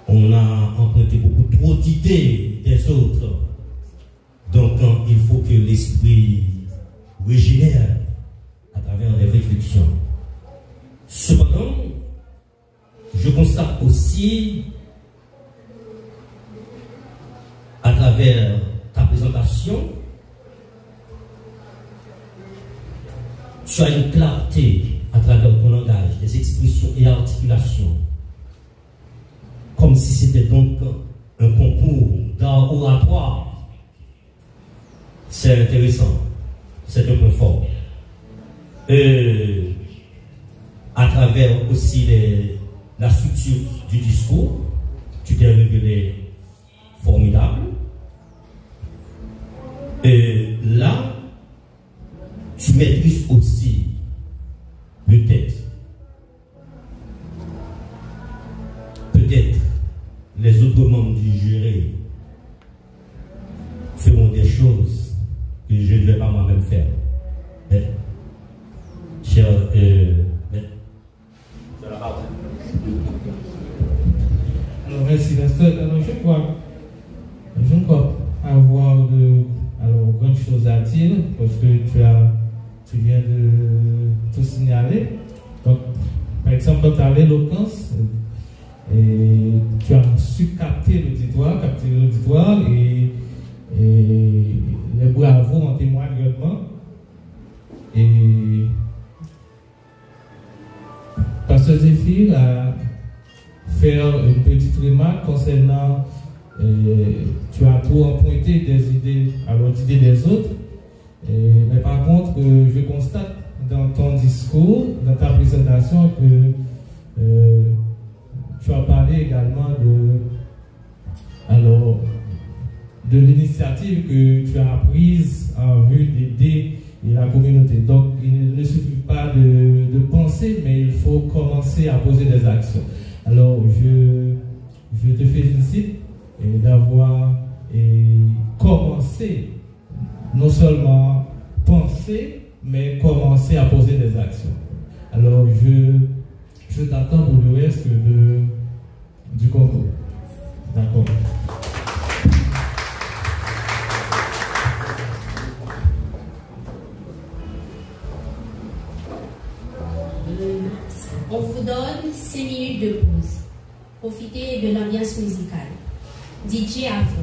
[SPEAKER 1] On a emprunté beaucoup trop d'idées des autres. Donc, il faut que l'esprit régénère à travers les réflexions. Cependant, je constate aussi, à travers ta présentation, tu as une clarté à travers ton langage, des expressions et articulations, comme si c'était donc un concours d'art oratoire. C'est intéressant, c'est un point fort. À travers aussi la structure du discours, tu t'es révélé formidable. Et là, tu maîtrises aussi le texte. Peut-être les autres
[SPEAKER 2] Alors, merci, pasteur. Alors, je ne crois avoir grandes choses à dire parce que tu viens de tout signaler. Donc, par exemple, dans ta éloquence, tu as su capter l'auditoire et les bravos en témoignent grandement. Et Pasteur Zéphir a fait une petite remarque concernant tu as trop emprunté des idées à l'idée des autres. Mais par contre, je constate dans ton discours, dans ta présentation, que tu as parlé également de l'initiative que tu as prise en vue d'aider la communauté. Donc, il ne suffit pas de penser, mais il faut commencer à poser des actions. Alors, je te félicite d'avoir commencé, non seulement penser, mais commencer à poser des actions. Alors, je t'attends pour le reste du concours. D'accord.
[SPEAKER 3] On vous donne 5 minutes de pause. Profitez de l'ambiance musicale. DJ à vous.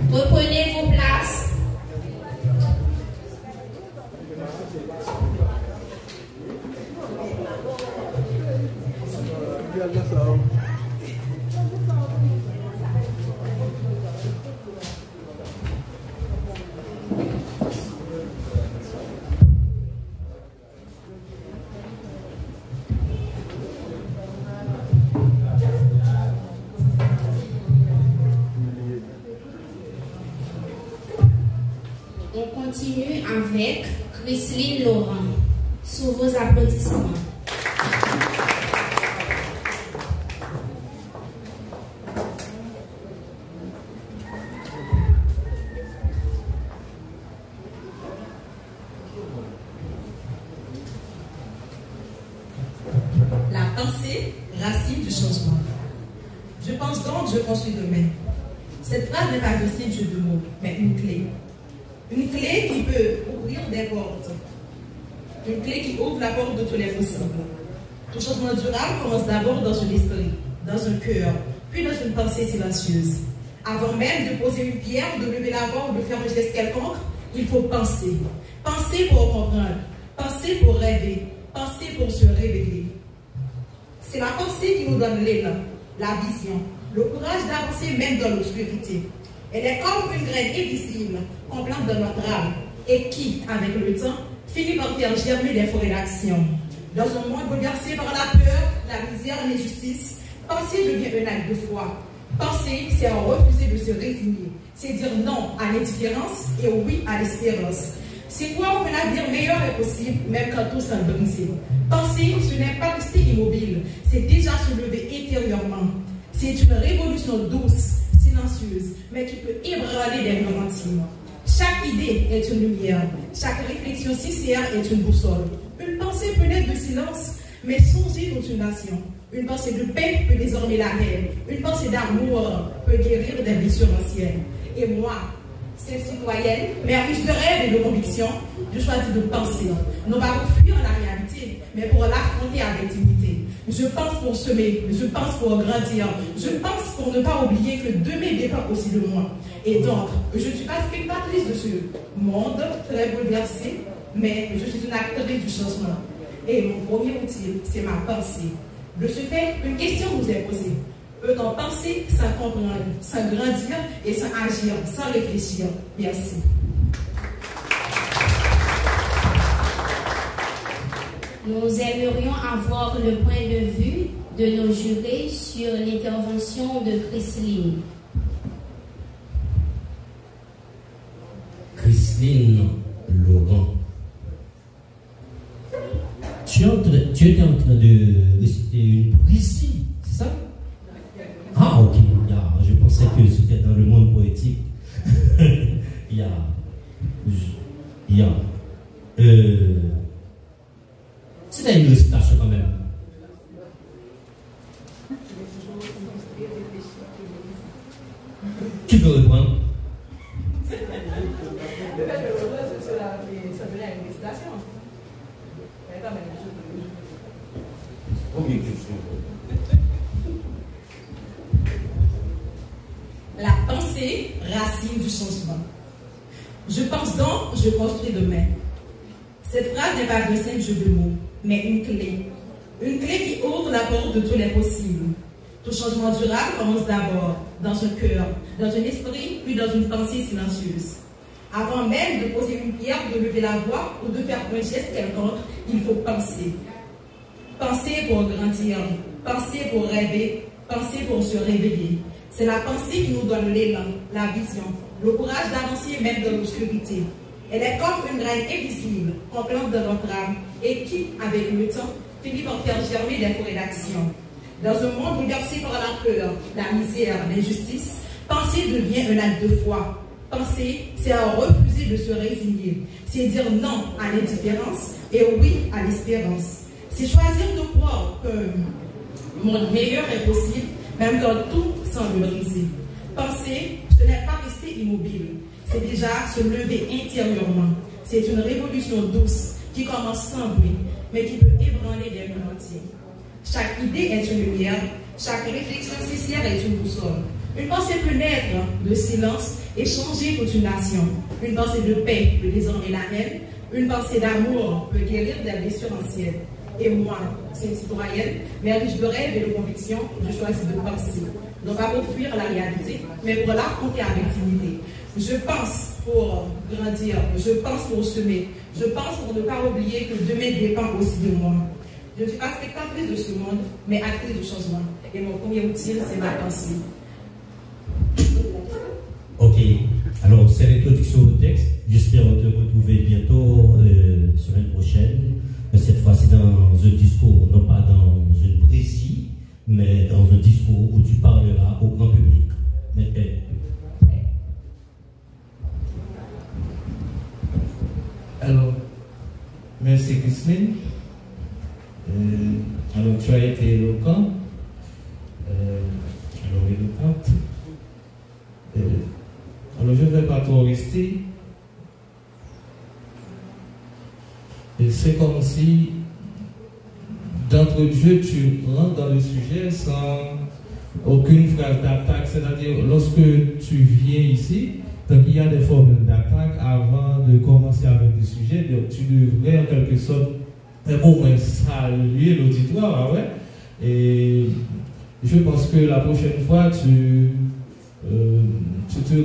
[SPEAKER 3] Reprenez vos places. On continue avec Chrisline Laurent. Sous vos applaudissements.
[SPEAKER 5] La pensée, racine du changement. Je pense donc, je construis demain. Cette phrase n'est pas juste un jeu de mots, mais une clé. Une clé qui peut ouvrir des portes. Une clé qui ouvre la porte de tous les possibles. Tout changement durable commence d'abord dans un esprit, dans un cœur, puis dans une pensée silencieuse. Avant même de poser une pierre, de lever la voix ou de faire un geste quelconque, il faut penser. Penser pour comprendre, penser pour rêver, penser pour se révéler. C'est la pensée qui nous donne l'élan, la vision, le courage d'avancer même dans l'obscurité. Elle est comme une graine invisible qu'on plante dans notre âme et qui, avec le temps, finit par faire germer des forêts d'action. Dans un monde bouleversé par la peur, la misère, l'injustice, penser devient un acte de foi. Penser, c'est refuser de se résigner. C'est dire non à l'indifférence et oui à l'espérance. C'est croire qu'un avenir meilleur est possible, même quand tout semble brisé. Penser, ce n'est pas rester immobile, c'est déjà se lever intérieurement. C'est une révolution douce, silencieuse, mais qui peut ébranler des murs entiers. Chaque idée est une lumière, chaque réflexion sincère est une boussole. Une pensée peut naître de silence, mais changer toute une nation. Une pensée de paix peut désormais la haine. Une pensée d'amour peut guérir des blessures anciennes. Et moi, cette citoyenne, mais riche de rêves et de convictions, je choisis de penser, non pas pour fuir la réalité, mais pour l'affronter avec dignité. Je pense pour semer, je pense pour grandir, je pense pour ne pas oublier que demain dépend aussi de moi. Et donc, je ne suis pas spectatrice de ce monde très bouleversé, mais je suis une actrice du changement. Et mon premier outil, c'est ma pensée. De ce fait, une question nous est posée. Peut-on penser sans comprendre, sans grandir et sans agir, sans réfléchir? Merci.
[SPEAKER 3] Nous aimerions avoir le point de vue de nos jurés sur l'intervention de Chrisline.
[SPEAKER 1] Chrisline Laurent. Tu étais en train de réciter une poésie, c'est ça? Ah, ok. Je pensais que c'était dans le monde poétique. C'était une récitation quand même. Tu peux reprendre?
[SPEAKER 5] Ça venait à une récitation. Mais quand même.
[SPEAKER 1] Combien de questions?
[SPEAKER 5] La pensée, racine du changement. Je pense donc, je construis demain. Cette phrase n'est pas un simple jeu de mots, mais une clé. Une clé qui ouvre la porte de tous les possibles. Tout changement durable commence d'abord dans un cœur, dans un esprit, puis dans une pensée silencieuse. Avant même de poser une pierre, de lever la voix ou de faire un geste quelconque, il faut penser. Penser pour grandir, penser pour rêver, penser pour se réveiller. C'est la pensée qui nous donne l'élan, la vision, le courage d'avancer même dans l'obscurité. Elle est comme une graine invisible qu'on plante dans notre âme et qui, avec le temps, finit par faire germer des forêts d'action. Dans un monde bouleversé par la peur, la misère, l'injustice, penser devient un acte de foi. Penser, c'est refuser de se résigner. C'est dire non à l'indifférence et oui à l'espérance. C'est choisir de croire qu'un monde meilleur est possible, même quand tout semble brisé. Penser, ce n'est pas rester immobile. C'est déjà se lever intérieurement. C'est une révolution douce qui commence sans bruit, mais qui peut ébranler des mondes entiers. Chaque idée est une lumière, chaque réflexion sincère est une boussole. Une pensée peut naître de silence et changer toute une nation. Une pensée de paix peut désormais la haine. Une pensée d'amour peut guérir des blessures anciennes. Et moi, c'est une citoyenne, mais riche de rêves et de convictions, je choisis de penser. Non pas pour fuir la réalité, mais pour l'affronter avec dignité. Je pense pour grandir, je pense pour semer, je pense pour ne pas oublier que demain dépend aussi de moi. Je ne suis pas spectatrice de ce monde, mais actrice du changement. Et mon premier outil, c'est ma pensée.
[SPEAKER 1] Ok, alors c'est l'introduction au texte. J'espère te retrouver bientôt, semaine prochaine. Mais cette fois-ci dans un discours, non pas dans une précis, mais dans un discours où tu parleras au grand public.
[SPEAKER 2] Alors, merci Christine. Alors, tu as été éloquent. Éloquente. Alors, je ne vais pas trop rester. Et c'est comme si, d'entre-jeu, tu rentres dans le sujet sans aucune phrase d'attaque. C'est-à-dire, lorsque tu viens ici, donc il y a des formules d'attaque avant de commencer avec le sujet. Donc, tu devrais, en quelque sorte, au moins saluer l'auditoire. Ouais? Et je pense que la prochaine fois, tu te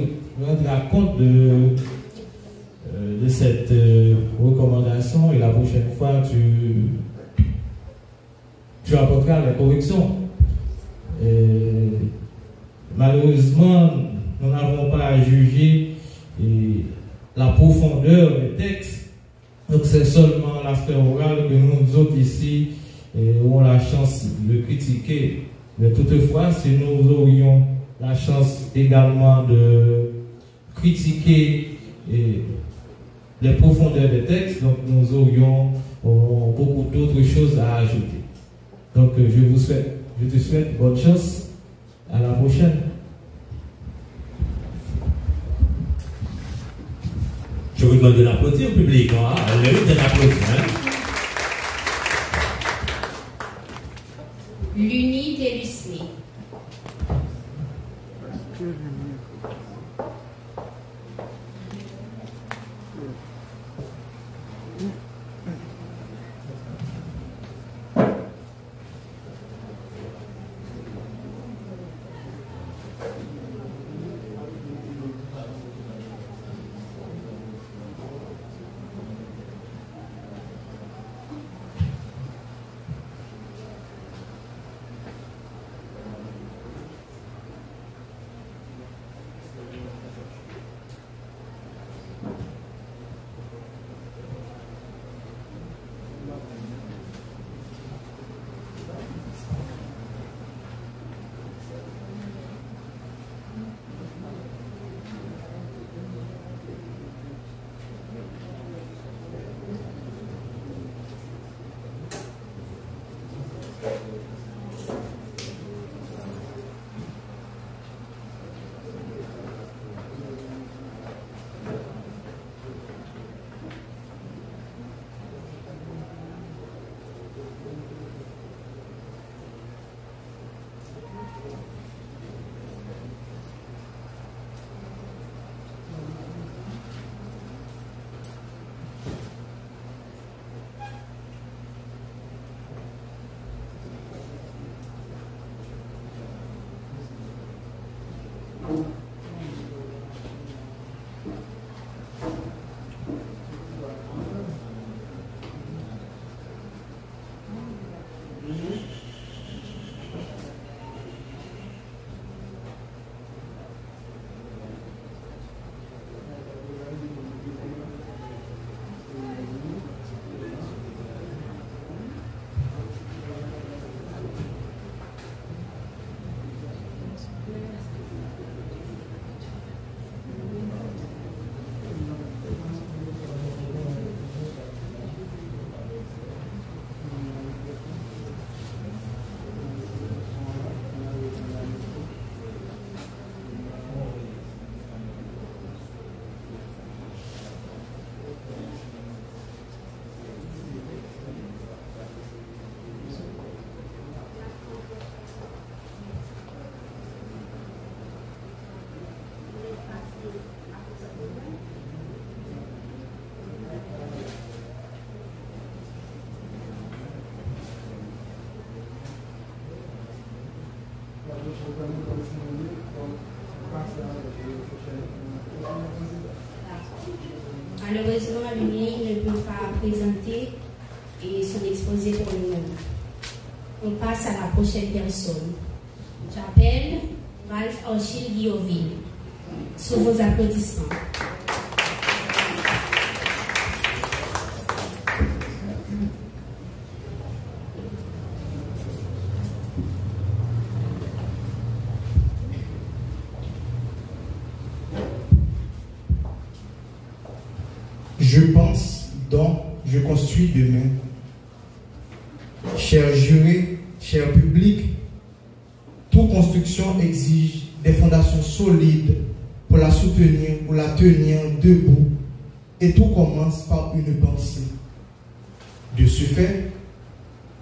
[SPEAKER 2] rendras compte de cette recommandation et la prochaine fois tu apporteras la correction. Malheureusement, nous n'avons pas à juger la profondeur des textes, donc c'est seulement l'aspect oral que nous autres ici avons la chance de critiquer. Mais toutefois, si nous aurions la chance également de critiquer les profondeurs des textes, donc nous aurions beaucoup d'autres choses à ajouter. Donc je te souhaite bonne chance. À la prochaine.
[SPEAKER 1] Je vous demande de l'applaudir au public. Hein? Allez, de l'applaudir.
[SPEAKER 3] L'unité Lucie. Malheureusement, lui ne peut pas présenter et son exposé pour le moment. On passe à la prochaine personne. J'appelle Ralph Achille Guilloville. Sous vos applaudissements.
[SPEAKER 8] Je pense, donc je construis demain. Chers jurés, chers publics, toute construction exige des fondations solides pour la soutenir, pour la tenir debout. Et tout commence par une pensée. De ce fait,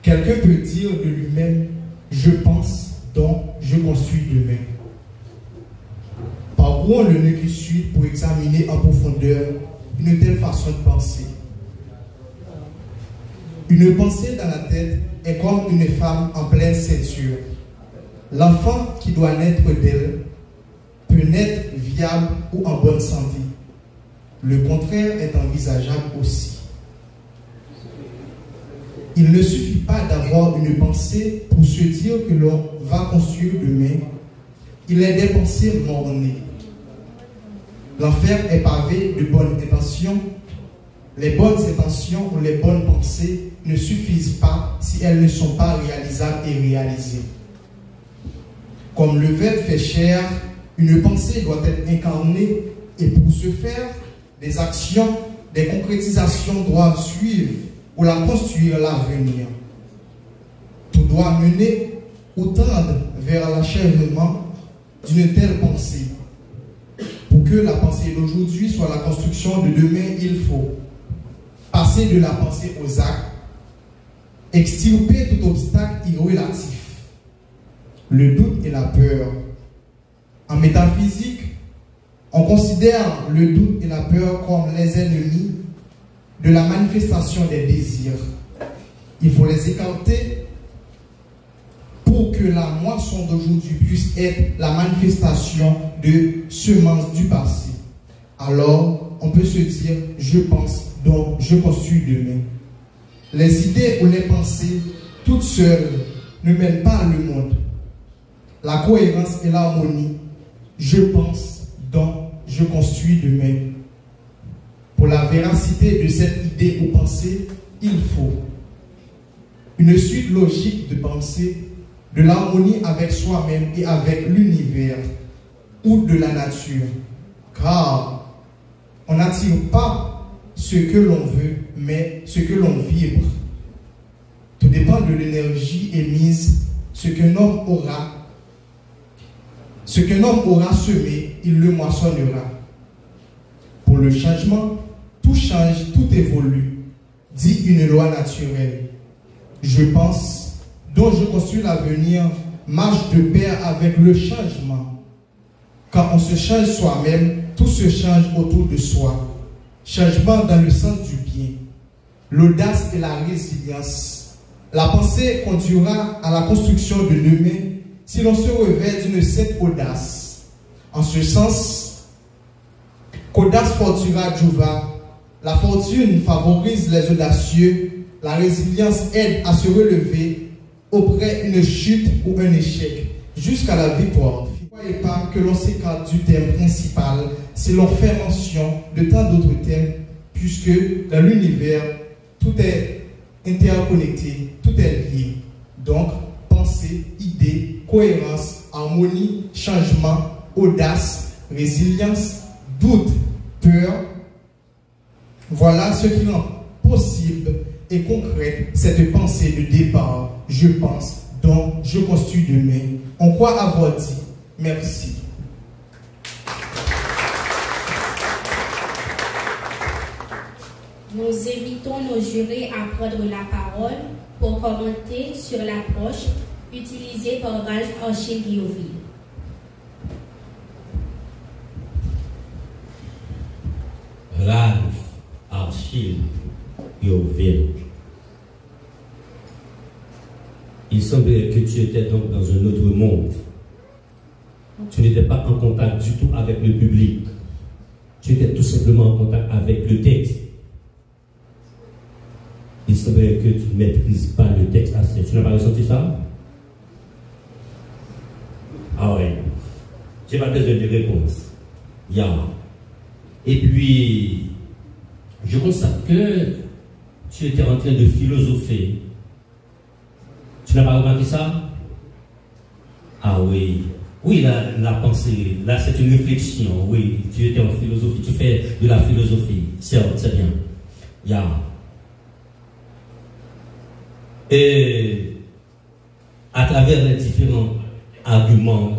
[SPEAKER 8] quelqu'un peut dire de lui-même, je pense, donc je construis demain. Parcourons le nœud qui suit pour examiner en profondeur une telle façon de penser. Une pensée dans la tête est comme une femme en pleine ceinture. L'enfant qui doit naître d'elle peut naître viable ou en bonne santé. Le contraire est envisageable aussi. Il ne suffit pas d'avoir une pensée pour se dire que l'on va construire demain. Il est des pensées mornées. L'enfer est pavé de bonnes intentions. Les bonnes intentions ou les bonnes pensées ne suffisent pas si elles ne sont pas réalisables et réalisées. Comme le Verbe fait chair, une pensée doit être incarnée et pour ce faire, des actions, des concrétisations doivent suivre pour la construire l'avenir. Tout doit mener ou tendre vers l'achèvement d'une telle pensée. Pour que la pensée d'aujourd'hui soit la construction de demain, il faut passer de la pensée aux actes, extirper tout obstacle irrélatif, le doute et la peur. En métaphysique, on considère le doute et la peur comme les ennemis de la manifestation des désirs. Il faut les écarter pour que la moisson d'aujourd'hui puisse être la manifestation de semences du passé. Alors, on peut se dire, je pense, donc je construis demain. Les idées ou les pensées, toutes seules, ne mènent pas le monde. La cohérence et l'harmonie, je pense, donc je construis demain. Pour la véracité de cette idée ou pensée, il faut une suite logique de pensée, de l'harmonie avec soi-même et avec l'univers ou de la nature. Car on n'attire pas ce que l'on veut, mais ce que l'on vibre. Tout dépend de l'énergie émise. Ce qu'un homme aura semé, il le moissonnera. Pour le changement, tout change, tout évolue, dit une loi naturelle. Je pense, dont je construis l'avenir, marche de pair avec le changement. Quand on se change soi-même, tout se change autour de soi. Changement dans le sens du bien. L'audace et la résilience. La pensée conduira à la construction de demain si l'on se revêt d'une cette audace. En ce sens, qu'audace fortuna juva, la fortune favorise les audacieux, la résilience aide à se relever auprès d'une chute ou un échec, jusqu'à la victoire. Ne croyez pas que l'on s'écarte du thème principal si l'on fait mention de tant d'autres thèmes, puisque dans l'univers, tout est interconnecté, tout est lié. Donc, pensée, idée, cohérence, harmonie, changement, audace, résilience, doute, peur. Voilà ce qui rend possible et concrète cette pensée de départ. Je pense, donc je construis demain. On croit avoir dit merci.
[SPEAKER 3] Nous invitons nos jurés à prendre la parole pour commenter sur l'approche utilisée par Ralph Achille Guilloville.
[SPEAKER 1] Ralph Achille Guilloville. Il semblait que tu étais donc dans un autre monde. Tu n'étais pas en contact du tout avec le public. Tu étais tout simplement en contact avec le texte. Il semblait que tu ne maîtrises pas le texte assez. Tu n'as pas ressenti ça? Ah ouais. J'ai pas besoin de réponse. Et puis, je constate que tu étais en train de philosopher. Tu n'as pas remarqué ça? Ah oui. Oui, la pensée, là c'est une réflexion. Oui, tu étais en philosophie, tu fais de la philosophie. C'est bien. Et à travers les différents arguments,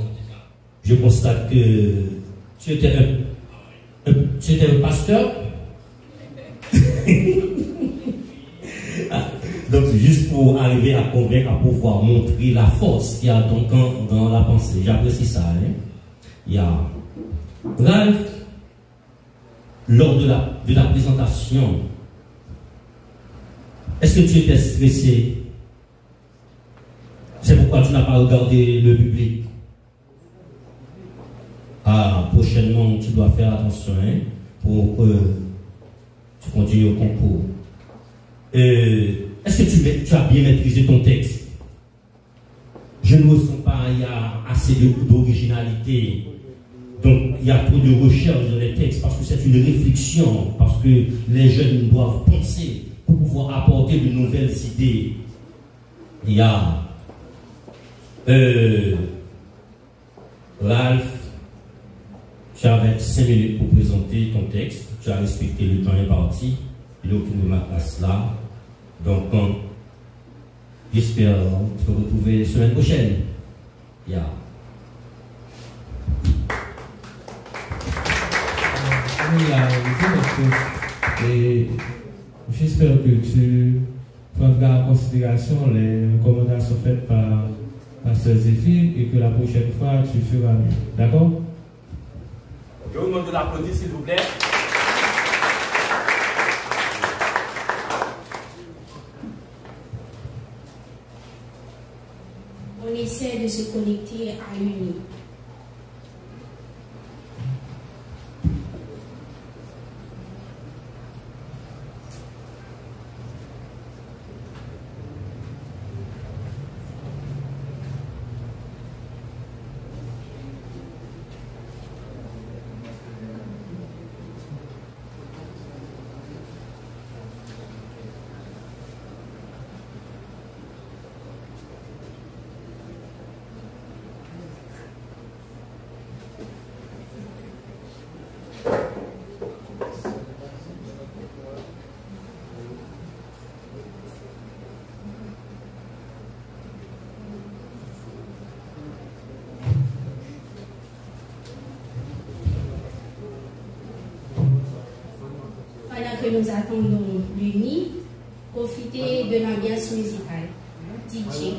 [SPEAKER 1] je constate que tu étais un pasteur. Donc, juste pour arriver à convaincre, à pouvoir montrer la force qu'il y a dans la pensée. J'apprécie ça. Ralph, lors de la présentation, est-ce que tu étais stressé? C'est pourquoi tu n'as pas regardé le public. Prochainement, tu dois faire attention pour que tu continues au concours. Est-ce que tu as bien maîtrisé ton texte? Je ne ressens pas, il y a assez d'originalité. Donc, il y a trop de recherche dans les textes parce que c'est une réflexion, parce que les jeunes doivent penser pour pouvoir apporter de nouvelles idées. Il y a Ralph, tu avais 5 minutes pour présenter ton texte. Tu as respecté le temps imparti. Il n'y a aucune remarque à cela. Donc, j'espère te retrouver la semaine prochaine.
[SPEAKER 2] Et j'espère que tu prendras en considération les recommandations faites par Pasteur Zéphine et que la prochaine fois tu feras mieux. D'accord?
[SPEAKER 1] Je vous demande de l'applaudir, s'il vous plaît.
[SPEAKER 3] On essaie de se connecter à l'uni. Que nous attendons l'uni, profiter de l'ambiance musicale. DJ.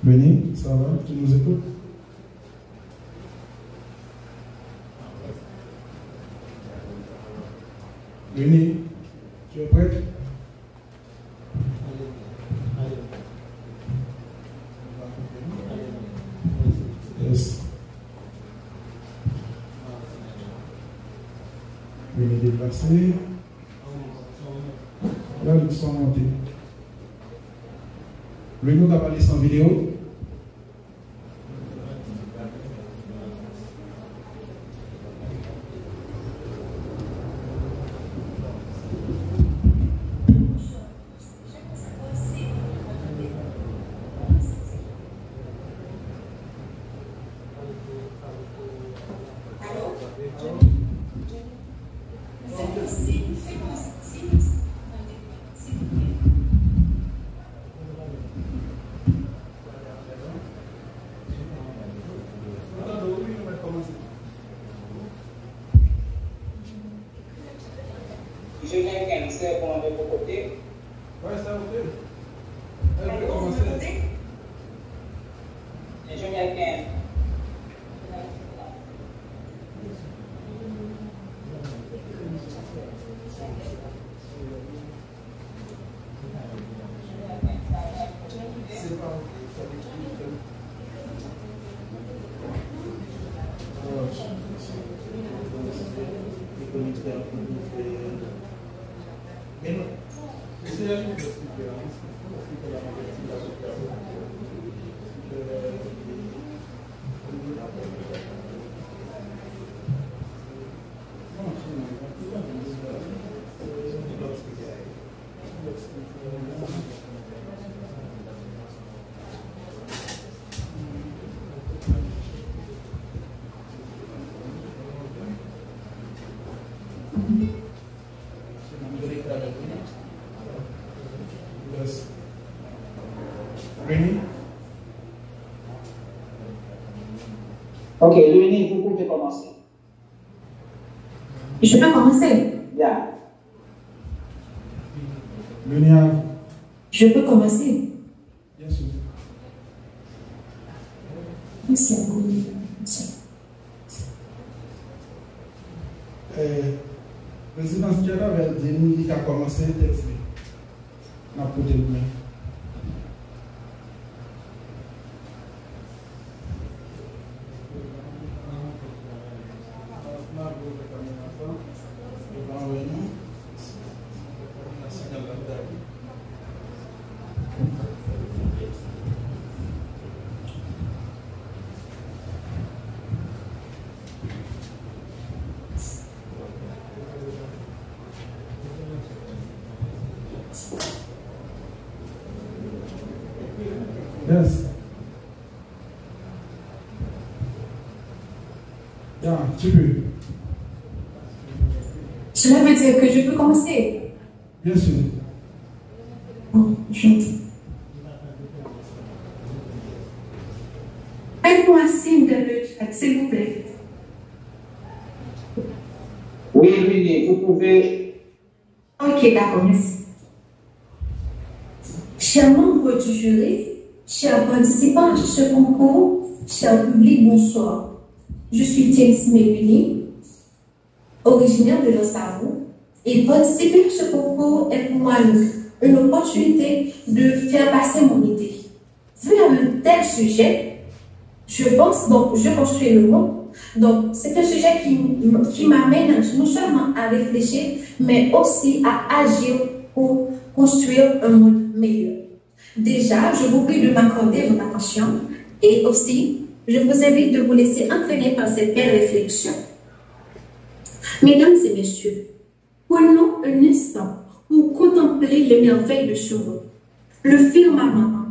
[SPEAKER 8] Venez, ça va, tu nous écoutes? Venez, tu es prête? Yes. Venez déplacer. Là, ils sont montés. Le nous a parlé sans vidéo.
[SPEAKER 12] Ok, Léonie, vous pouvez commencer.
[SPEAKER 11] Je peux commencer?
[SPEAKER 12] Yeah.
[SPEAKER 8] Léonie,
[SPEAKER 11] je peux commencer?
[SPEAKER 8] Bien sûr.
[SPEAKER 11] Merci à vous. Merci.
[SPEAKER 8] Président Stiada avait dit qu'il a commencé le texte. On a posé le main. Yes. Yeah, tu peux.
[SPEAKER 11] Cela veut dire que je peux commencer?
[SPEAKER 8] Bien sûr.
[SPEAKER 11] Oh, gentil. Faites-moi un signe dans le chat, s'il vous plaît.
[SPEAKER 12] Oui, Léonie, vous pouvez.
[SPEAKER 11] Ok, d'accord, merci. Chers membres du jury, chers participants à ce concours, chers publics, bonsoir. Je suis James Mélanie, originaire de l'Osavo, et participer à ce concours est pour moi une opportunité de faire passer mon idée. Vu un tel sujet, je pense, donc je construis le mot, donc c'est un sujet qui m'amène non seulement à réfléchir, mais aussi à agir pour construire un monde meilleur. Déjà, je vous prie de m'accorder votre attention et aussi, je vous invite de vous laisser entraîner par cette belle réflexion. Mesdames et messieurs, prenons un instant pour contempler les merveilles de ce monde. Le firmament,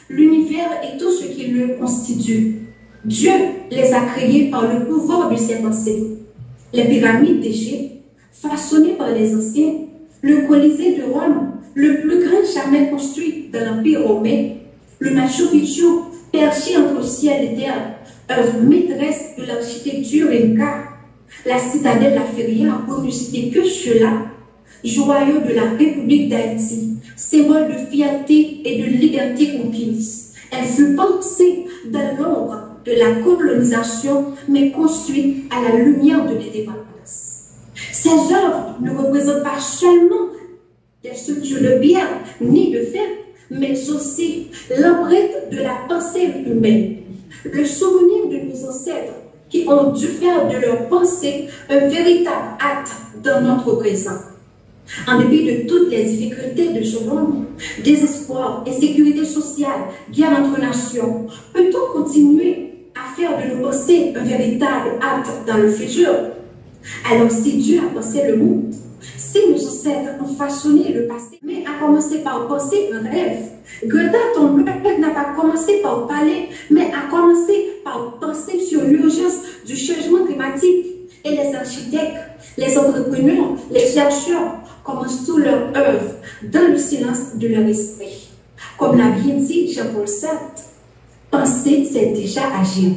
[SPEAKER 11] l'univers et tout ce qui le constitue. Dieu les a créés par le pouvoir de ses pensées.
[SPEAKER 13] les pyramides d'Égypte, façonnées par les anciens, le Colisée de Rome, le plus grand jamais construit dans l'Empire romain, le Machu Picchu, perché entre ciel et terre, œuvre maîtresse de l'architecture inca, la citadelle La Feria, pour ne citer que cela, joyau de la République d'Haïti, symbole de fierté et de liberté conquise. Elle fut pensée dans l'ombre de la colonisation, mais construite à la lumière de l'indépendance. Ces œuvres ne représentent pas seulement des structures de pierre ni de fer, mais aussi l'empreinte de la pensée humaine, le souvenir de nos ancêtres qui ont dû faire de leur pensée un véritable acte dans notre présent. En dépit de toutes les difficultés de ce monde, désespoir, insécurité sociale, guerre entre nations, peut-on continuer à faire de nos pensées un véritable acte dans le futur? Alors si Dieu a pensé le monde, si nos ancêtres ont façonné le passé, mais a commencé par penser un rêve, Greta Thunberg n'a pas commencé par parler, mais a commencé par penser sur l'urgence du changement climatique. Et les architectes, les entrepreneurs, les chercheurs commencent toute leur œuvre dans le silence de leur esprit. Comme l'a bien dit Jean-Paul Sartre, penser, c'est déjà agir.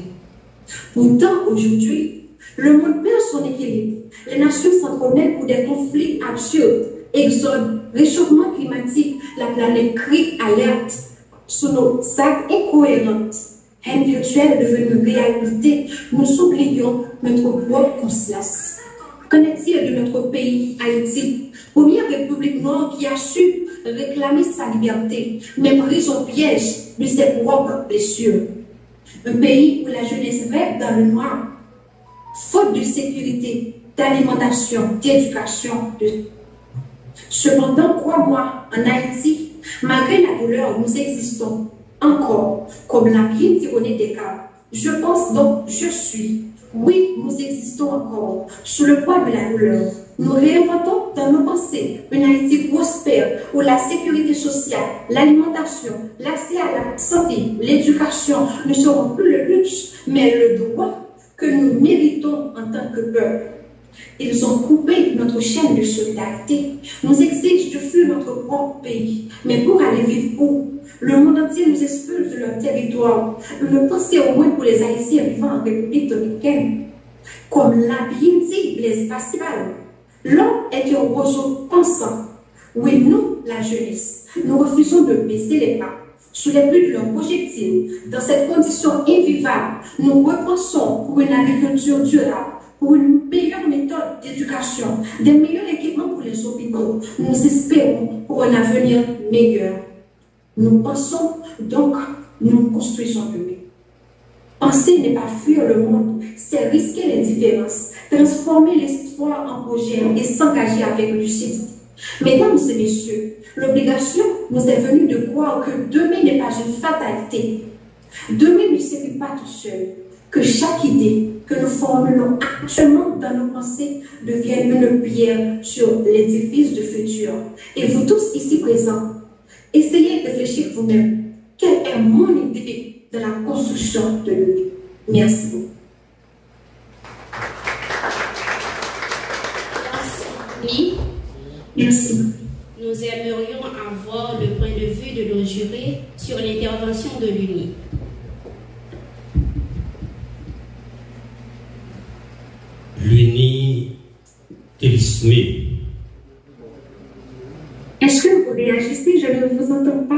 [SPEAKER 13] Pourtant, aujourd'hui, le monde perd son équilibre. Les nations s'entremêlent pour des conflits absurdes, exode, réchauffement climatique, la planète crie alerte sous nos actes incohérents. Haine virtuelle devenue réalité, nous oublions notre propre conscience. Qu'en est-il de notre pays, Haïti, première république noire qui a su réclamer sa liberté, mais pris au piège de ses propres blessures? Un pays où la jeunesse rêve dans le noir, faute de sécurité, d'alimentation, d'éducation. Cependant, crois-moi, en Haïti, malgré la douleur, nous existons encore, comme l'a bien dit René Descartes. Je pense donc, je suis. Oui, nous existons encore, sous le poids de la douleur. Nous réinventons dans nos pensées une Haïti prospère où la sécurité sociale, l'alimentation, l'accès à la santé, l'éducation ne seront plus le luxe, mais le droit que nous méritons en tant que peuple. Ils ont coupé notre chaîne de solidarité, nous exigent de fuir notre propre pays. Mais pour aller vivre où? Le monde entier nous expulse de leur territoire. Ne pensez au moins pour les Haïtiens vivant en République dominicaine. Comme l'a bien dit Blaise Pascal, l'homme est un roseau pensant. Oui, nous, la jeunesse, nous refusons de baisser les pas sous les pluies de leurs projectiles. Dans cette condition invivable, nous repensons pour une agriculture durable, pour une meilleure méthode d'éducation, des meilleurs équipements pour les hôpitaux. Nous espérons pour un avenir meilleur. Nous pensons, donc nous construisons le mieux. Penser n'est pas fuir le monde, c'est risquer l'indifférence, transformer l'espoir en projet et s'engager avec lucidité. Mesdames et messieurs, l'obligation nous est venue de croire que demain n'est pas une fatalité. Demain ne s'écrit pas tout seul. Que chaque idée que nous formulons actuellement dans nos pensées devienne une pierre sur l'édifice du futur. Et vous tous ici présents, essayez de réfléchir vous-même. Quelle est mon idée de la construction de l'île? Merci beaucoup. Merci.
[SPEAKER 3] Nous aimerions avoir le point de vue de nos jurés sur l'intervention de l'UNI.
[SPEAKER 1] L'UNI télismé.
[SPEAKER 13] Est-ce que vous réagissez? Je ne vous entends pas.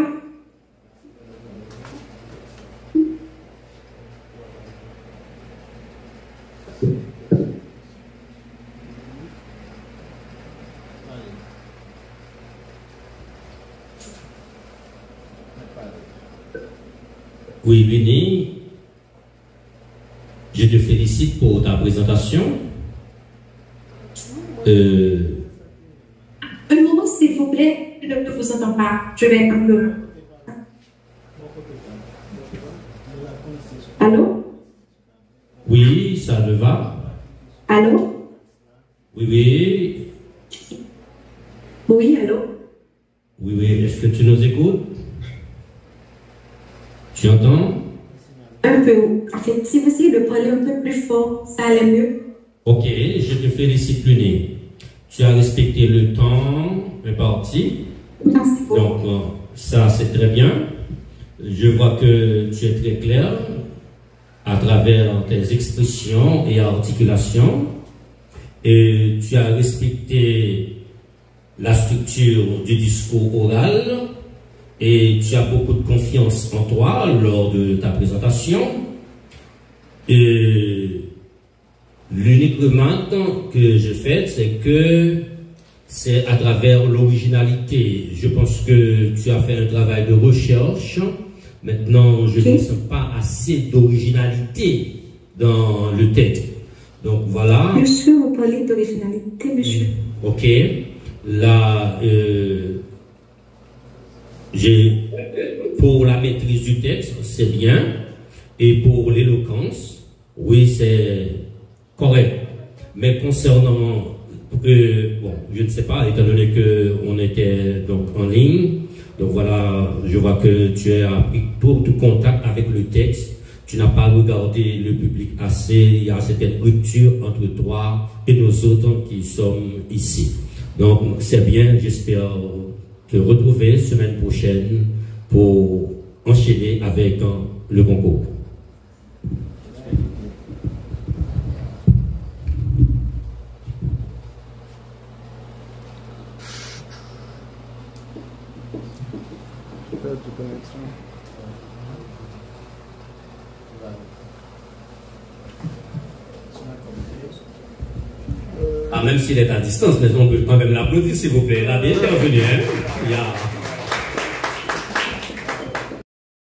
[SPEAKER 1] Oui, L'UNI, je te félicite pour ta présentation.
[SPEAKER 13] Un moment, s'il vous plaît, je ne vous entends pas. Je vais un peu. Allô?
[SPEAKER 1] Oui, ça me va.
[SPEAKER 13] Allô?
[SPEAKER 1] Oui, oui.
[SPEAKER 13] Oui, allô?
[SPEAKER 1] Oui, oui. Est-ce que tu nous écoutes? Tu entends?
[SPEAKER 13] Un peu. En fait, si vous essayez de parler un peu plus fort, ça allait mieux.
[SPEAKER 1] Ok, je te félicite, Luné. Tu as respecté le temps imparti. Donc, ça, c'est très bien. Je vois que tu es très clair à travers tes expressions et articulations. Et tu as respecté la structure du discours oral. Et tu as beaucoup de confiance en toi lors de ta présentation. Et l'unique remarque que je fais, c'est que c'est à travers l'originalité. Je pense que tu as fait un travail de recherche. Maintenant, je ne sens pas assez d'originalité dans le texte. Donc voilà.
[SPEAKER 13] Monsieur, vous parlez d'originalité, monsieur.
[SPEAKER 1] Ok. Là, pour la maîtrise du texte, c'est bien. Et pour l'éloquence, oui, c'est correct. Mais concernant, bon, je ne sais pas, étant donné qu'on était donc en ligne, donc voilà, je vois que tu as pris tout contact avec le texte. Tu n'as pas regardé le public assez. Il y a certaines ruptures entre toi et nous autres qui sommes ici. Donc, c'est bien. J'espère te retrouver semaine prochaine pour enchaîner avec le concours. Ah, même s'il est à distance, mais on peut quand même l'applaudir, s'il vous plaît. La bienvenue, hein?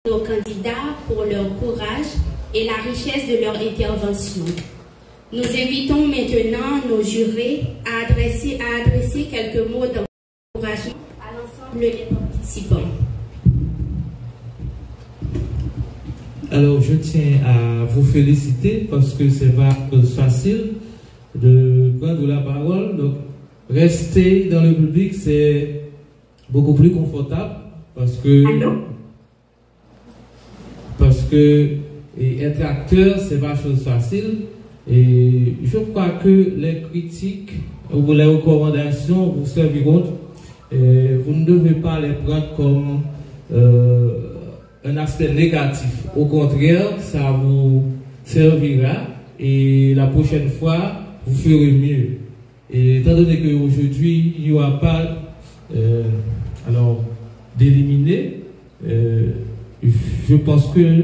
[SPEAKER 3] Nos candidats pour leur courage et la richesse de leur intervention. Nous invitons maintenant nos jurés à adresser quelques mots d'encouragement à l'ensemble des participants.
[SPEAKER 2] Alors, je tiens à vous féliciter parce que c'est pas facile de prendre la parole. Donc, rester dans le public, c'est beaucoup plus confortable parce que être acteur, c'est pas chose facile. Et je crois que les critiques ou les recommandations vous serviront. Vous ne devez pas les prendre comme un aspect négatif. Au contraire, ça vous servira et la prochaine fois, vous ferez mieux. Et étant donné qu'aujourd'hui, il n'y aura pas d'éliminer, je pense que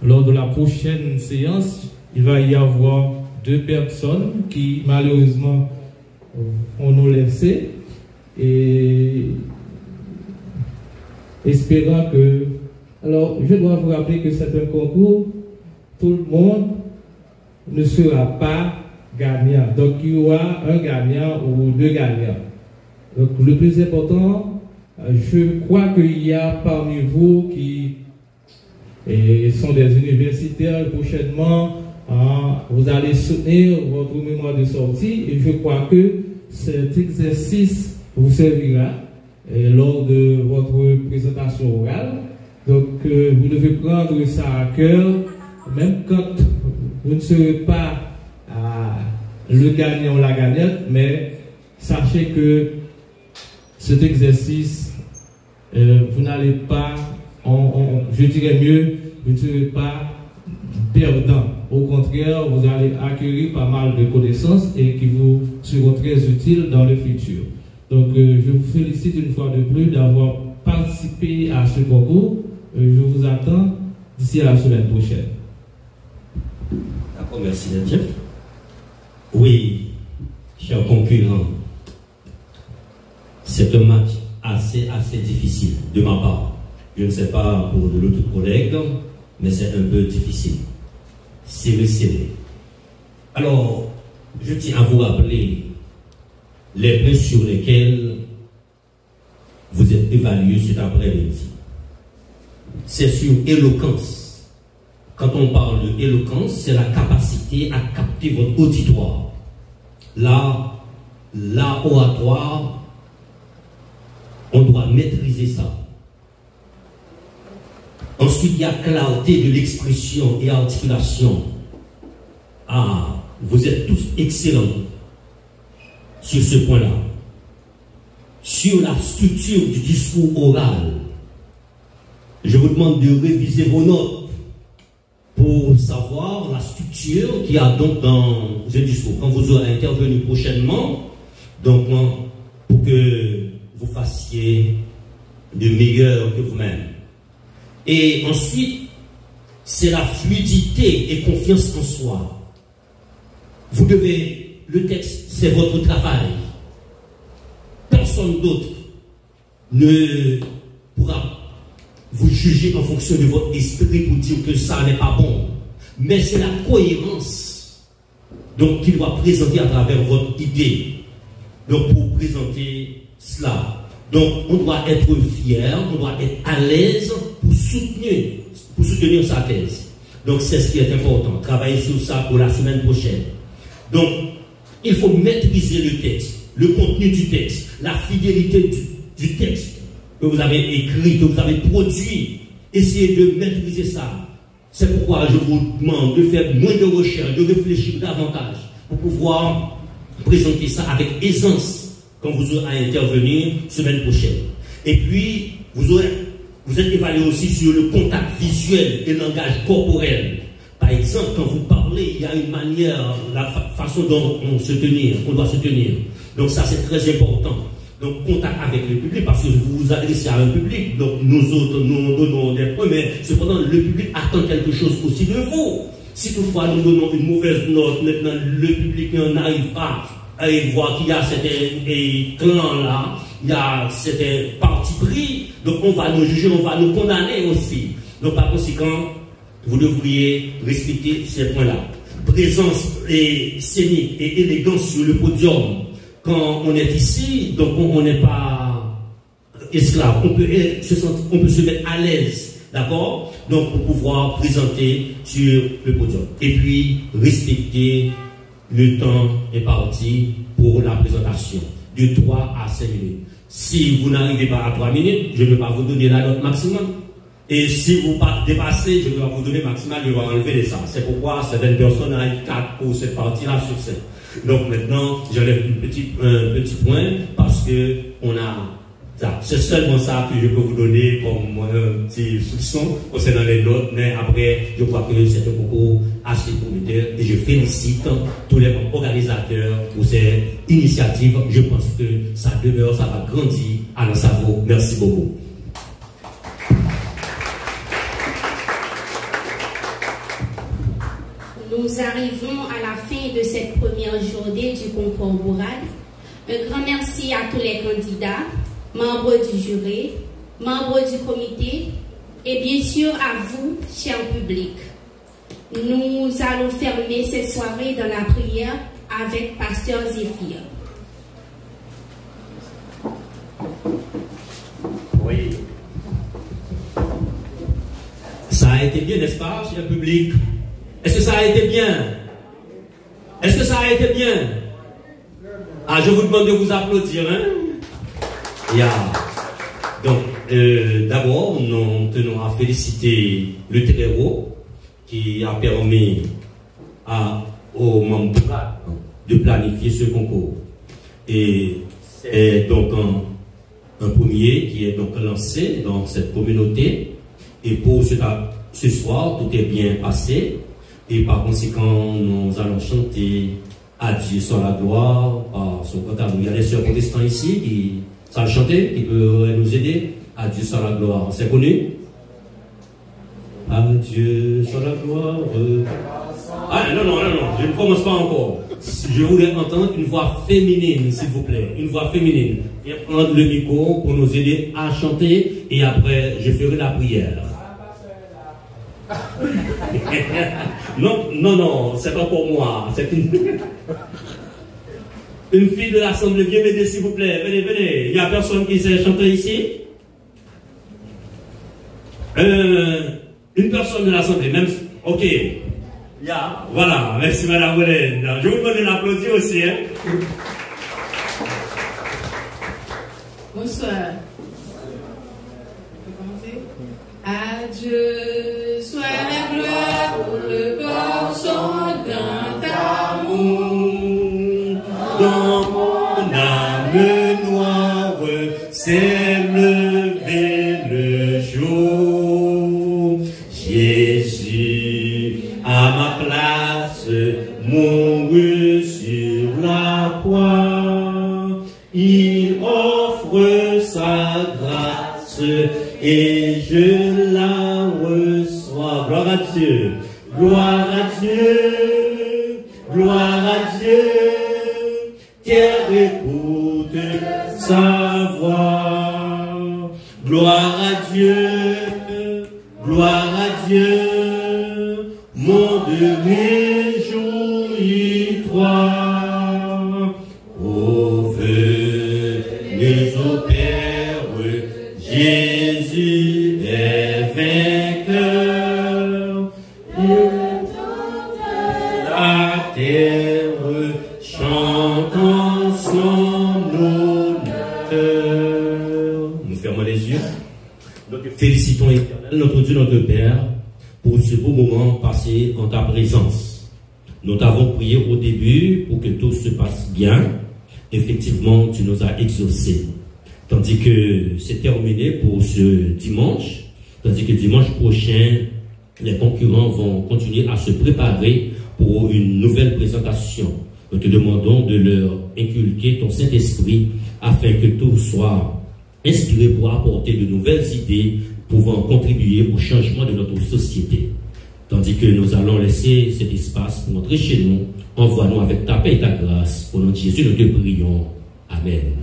[SPEAKER 2] lors de la prochaine séance, il va y avoir 2 personnes qui malheureusement ont nous laissé. Et espérant que... Alors, je dois vous rappeler que c'est un concours. Tout le monde ne sera pas gagnant. Donc, il y aura un gagnant ou 2 gagnants. Donc, le plus important, je crois qu'il y a parmi vous qui sont des universitaires. Prochainement, vous allez soutenir votre mémoire de sortie. Et je crois que cet exercice vous servira lors de votre présentation orale. Donc, vous devez prendre ça à cœur, même quand vous ne serez pas le gagnant ou la gagnante, mais sachez que cet exercice, vous n'allez pas, je dirais mieux, vous ne serez pas perdant. Au contraire, vous allez acquérir pas mal de connaissances et qui vous seront très utiles dans le futur. Donc, je vous félicite une fois de plus d'avoir participé à ce concours. Je vous attends d'ici à la semaine prochaine.
[SPEAKER 1] D'accord, merci Jeff. Oui, chers concurrents, c'est un match assez difficile de ma part. Je ne sais pas pour de l'autre collègue, mais c'est un peu difficile. Serré. Alors, je tiens à vous rappeler les points sur lesquels vous êtes évalués cet après-midi. C'est sur éloquence. Quand on parle de éloquence, c'est la capacité à capter votre auditoire. L'oratoire, on doit maîtriser ça. Ensuite, il y a clarté de l'expression et articulation. vous êtes tous excellents sur ce point-là. Sur la structure du discours oral, je vous demande de réviser vos notes pour savoir la structure qu'il y a donc dans ce discours. Quand vous aurez intervenu prochainement, donc pour que vous fassiez de meilleur que vous-même. Et ensuite, c'est la fluidité et confiance en soi. Vous devez, le texte, c'est votre travail. Personne d'autre ne pourra vous juger en fonction de votre esprit pour dire que ça n'est pas bon. Mais c'est la cohérence donc qu'il doit présenter à travers votre idée. Donc pour présenter cela. Donc on doit être fier, on doit être à l'aise pour soutenir sa thèse. Donc c'est ce qui est important. Travailler sur ça pour la semaine prochaine. Donc il faut maîtriser le texte, le contenu du texte, la fidélité du texte que vous avez écrit, que vous avez produit. Essayez de maîtriser ça. C'est pourquoi je vous demande de faire moins de recherche, de réfléchir davantage pour pouvoir présenter ça avec aisance quand vous aurez à intervenir semaine prochaine. Et puis, vous êtes évalué aussi sur le contact visuel et le langage corporel. Par exemple, quand vous parlez, il y a une manière, la façon dont on doit se tenir. Donc ça, c'est très important. Donc, contact avec le public, parce que vous vous adressez à un public. Donc, nous autres, nous donnons des points, mais cependant, le public attend quelque chose aussi de vous. Si toutefois nous donnons une mauvaise note, maintenant, le public n'arrive pas à voir qu'il y a certains clans là, il y a certains partis pris, donc on va nous juger, on va nous condamner aussi. Donc, par conséquent, vous devriez respecter ces points-là. Présence scénique et élégance sur le podium. Quand on est ici, donc on n'est pas esclave. On peut se mettre à l'aise, d'accord? Donc pour pouvoir présenter sur le podium. Et puis, respecter le temps imparti pour la présentation, de 3 à 5 minutes. Si vous n'arrivez pas à 3 minutes, je ne vais pas vous donner la note maximum. Et si vous dépassez, je vais vous donner maximum, je vais enlever ça. C'est pourquoi certaines personnes ont 4 pour cette partie-là sur 5. Donc maintenant, j'enlève un petit point parce que on a ça. C'est seulement ça que je peux vous donner comme un petit soupçon concernant les notes. Mais après, je crois que c'est un concours assez prometteur et je félicite tous les organisateurs pour cette initiative. Je pense que ça demeure, ça va grandir à nos cerveaux. Merci beaucoup.
[SPEAKER 3] Nous arrivons à la fin de cette première journée du concours oral. Un grand merci à tous les candidats, membres du jury, membres du comité et bien sûr à vous, cher public. Nous allons fermer cette soirée dans la prière avec Pasteur Zéphir.
[SPEAKER 1] Oui. Ça a été bien, n'est-ce pas, cher public? Est-ce que ça a été bien? Est-ce que ça a été bien? Ah, je vous demande de vous applaudir, hein? Yeah. Donc, d'abord, nous tenons à féliciter le Très-Haut qui a permis aux membres de planifier ce concours. Et c'est donc un premier qui est donc lancé dans cette communauté. Et pour ce soir, tout est bien passé. Et par conséquent, nous allons chanter Adieu sans la gloire par son comptable. Il y a des sœurs protestants ici qui savent chanter, qui peuvent nous aider. Adieu sans la gloire. C'est connu? Adieu sans la gloire. Ah non, je ne commence pas encore. Je voulais entendre une voix féminine, s'il vous plaît. Une voix féminine. Et prendre le micro pour nous aider à chanter. Et après, je ferai la prière. Non, c'est pas pour moi. C'est une fille de l'Assemblée. Viens m'aider, s'il vous plaît. Venez. Il n'y a personne qui sait chanter ici? Une personne de l'Assemblée, même. Ok. Voilà. Merci, Madame Hélène. Je vous demande de l'applaudir aussi. Hein?
[SPEAKER 7] Bonsoir. Adieu, sois la gloire pour le corps, son grand amour.
[SPEAKER 1] dans mon âme noire s'est levé le jour. Jésus, à ma place, mourut sur la croix. Il offre sa grâce et je la reçois. Gloire à Dieu, gloire à Dieu, gloire à Dieu. Terre écoute sa voix. Gloire à Dieu, gloire à Dieu. Monde réjouis-toi. Ô venez au Père, Jésus est vainqueur. La terre chantant son honneur. Nous fermons les yeux. Donc félicitons l'Éternel, notre Dieu, notre Père, pour ce beau moment passé en ta présence. Nous t'avons prié au début pour que tout se passe bien. Effectivement, tu nous as exaucés. Tandis que c'est terminé pour ce dimanche. Tandis que dimanche prochain, les concurrents vont continuer à se préparer pour une nouvelle présentation. Nous te demandons de leur inculquer ton Saint-Esprit afin que tout soit inspiré pour apporter de nouvelles idées pouvant contribuer au changement de notre société. Tandis que nous allons laisser cet espace pour entrer chez nous, envoie-nous avec ta paix et ta grâce. Au nom de Jésus, nous te prions. Amen.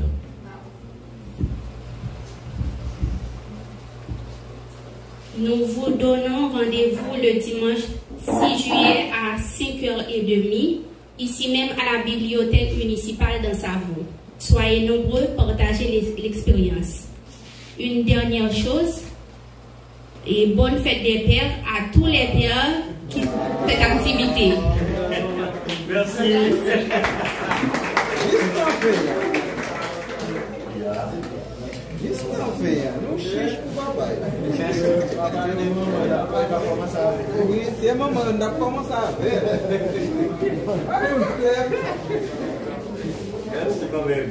[SPEAKER 3] Nous vous donnons rendez-vous le dimanche 6 juillet à 5h30, ici même à la bibliothèque municipale d'Ansavo. Soyez nombreux, partagez l'expérience. Une dernière chose, et bonne fête des pères à tous les pères qui font cette activité.
[SPEAKER 1] Merci.
[SPEAKER 14] Merci quand même.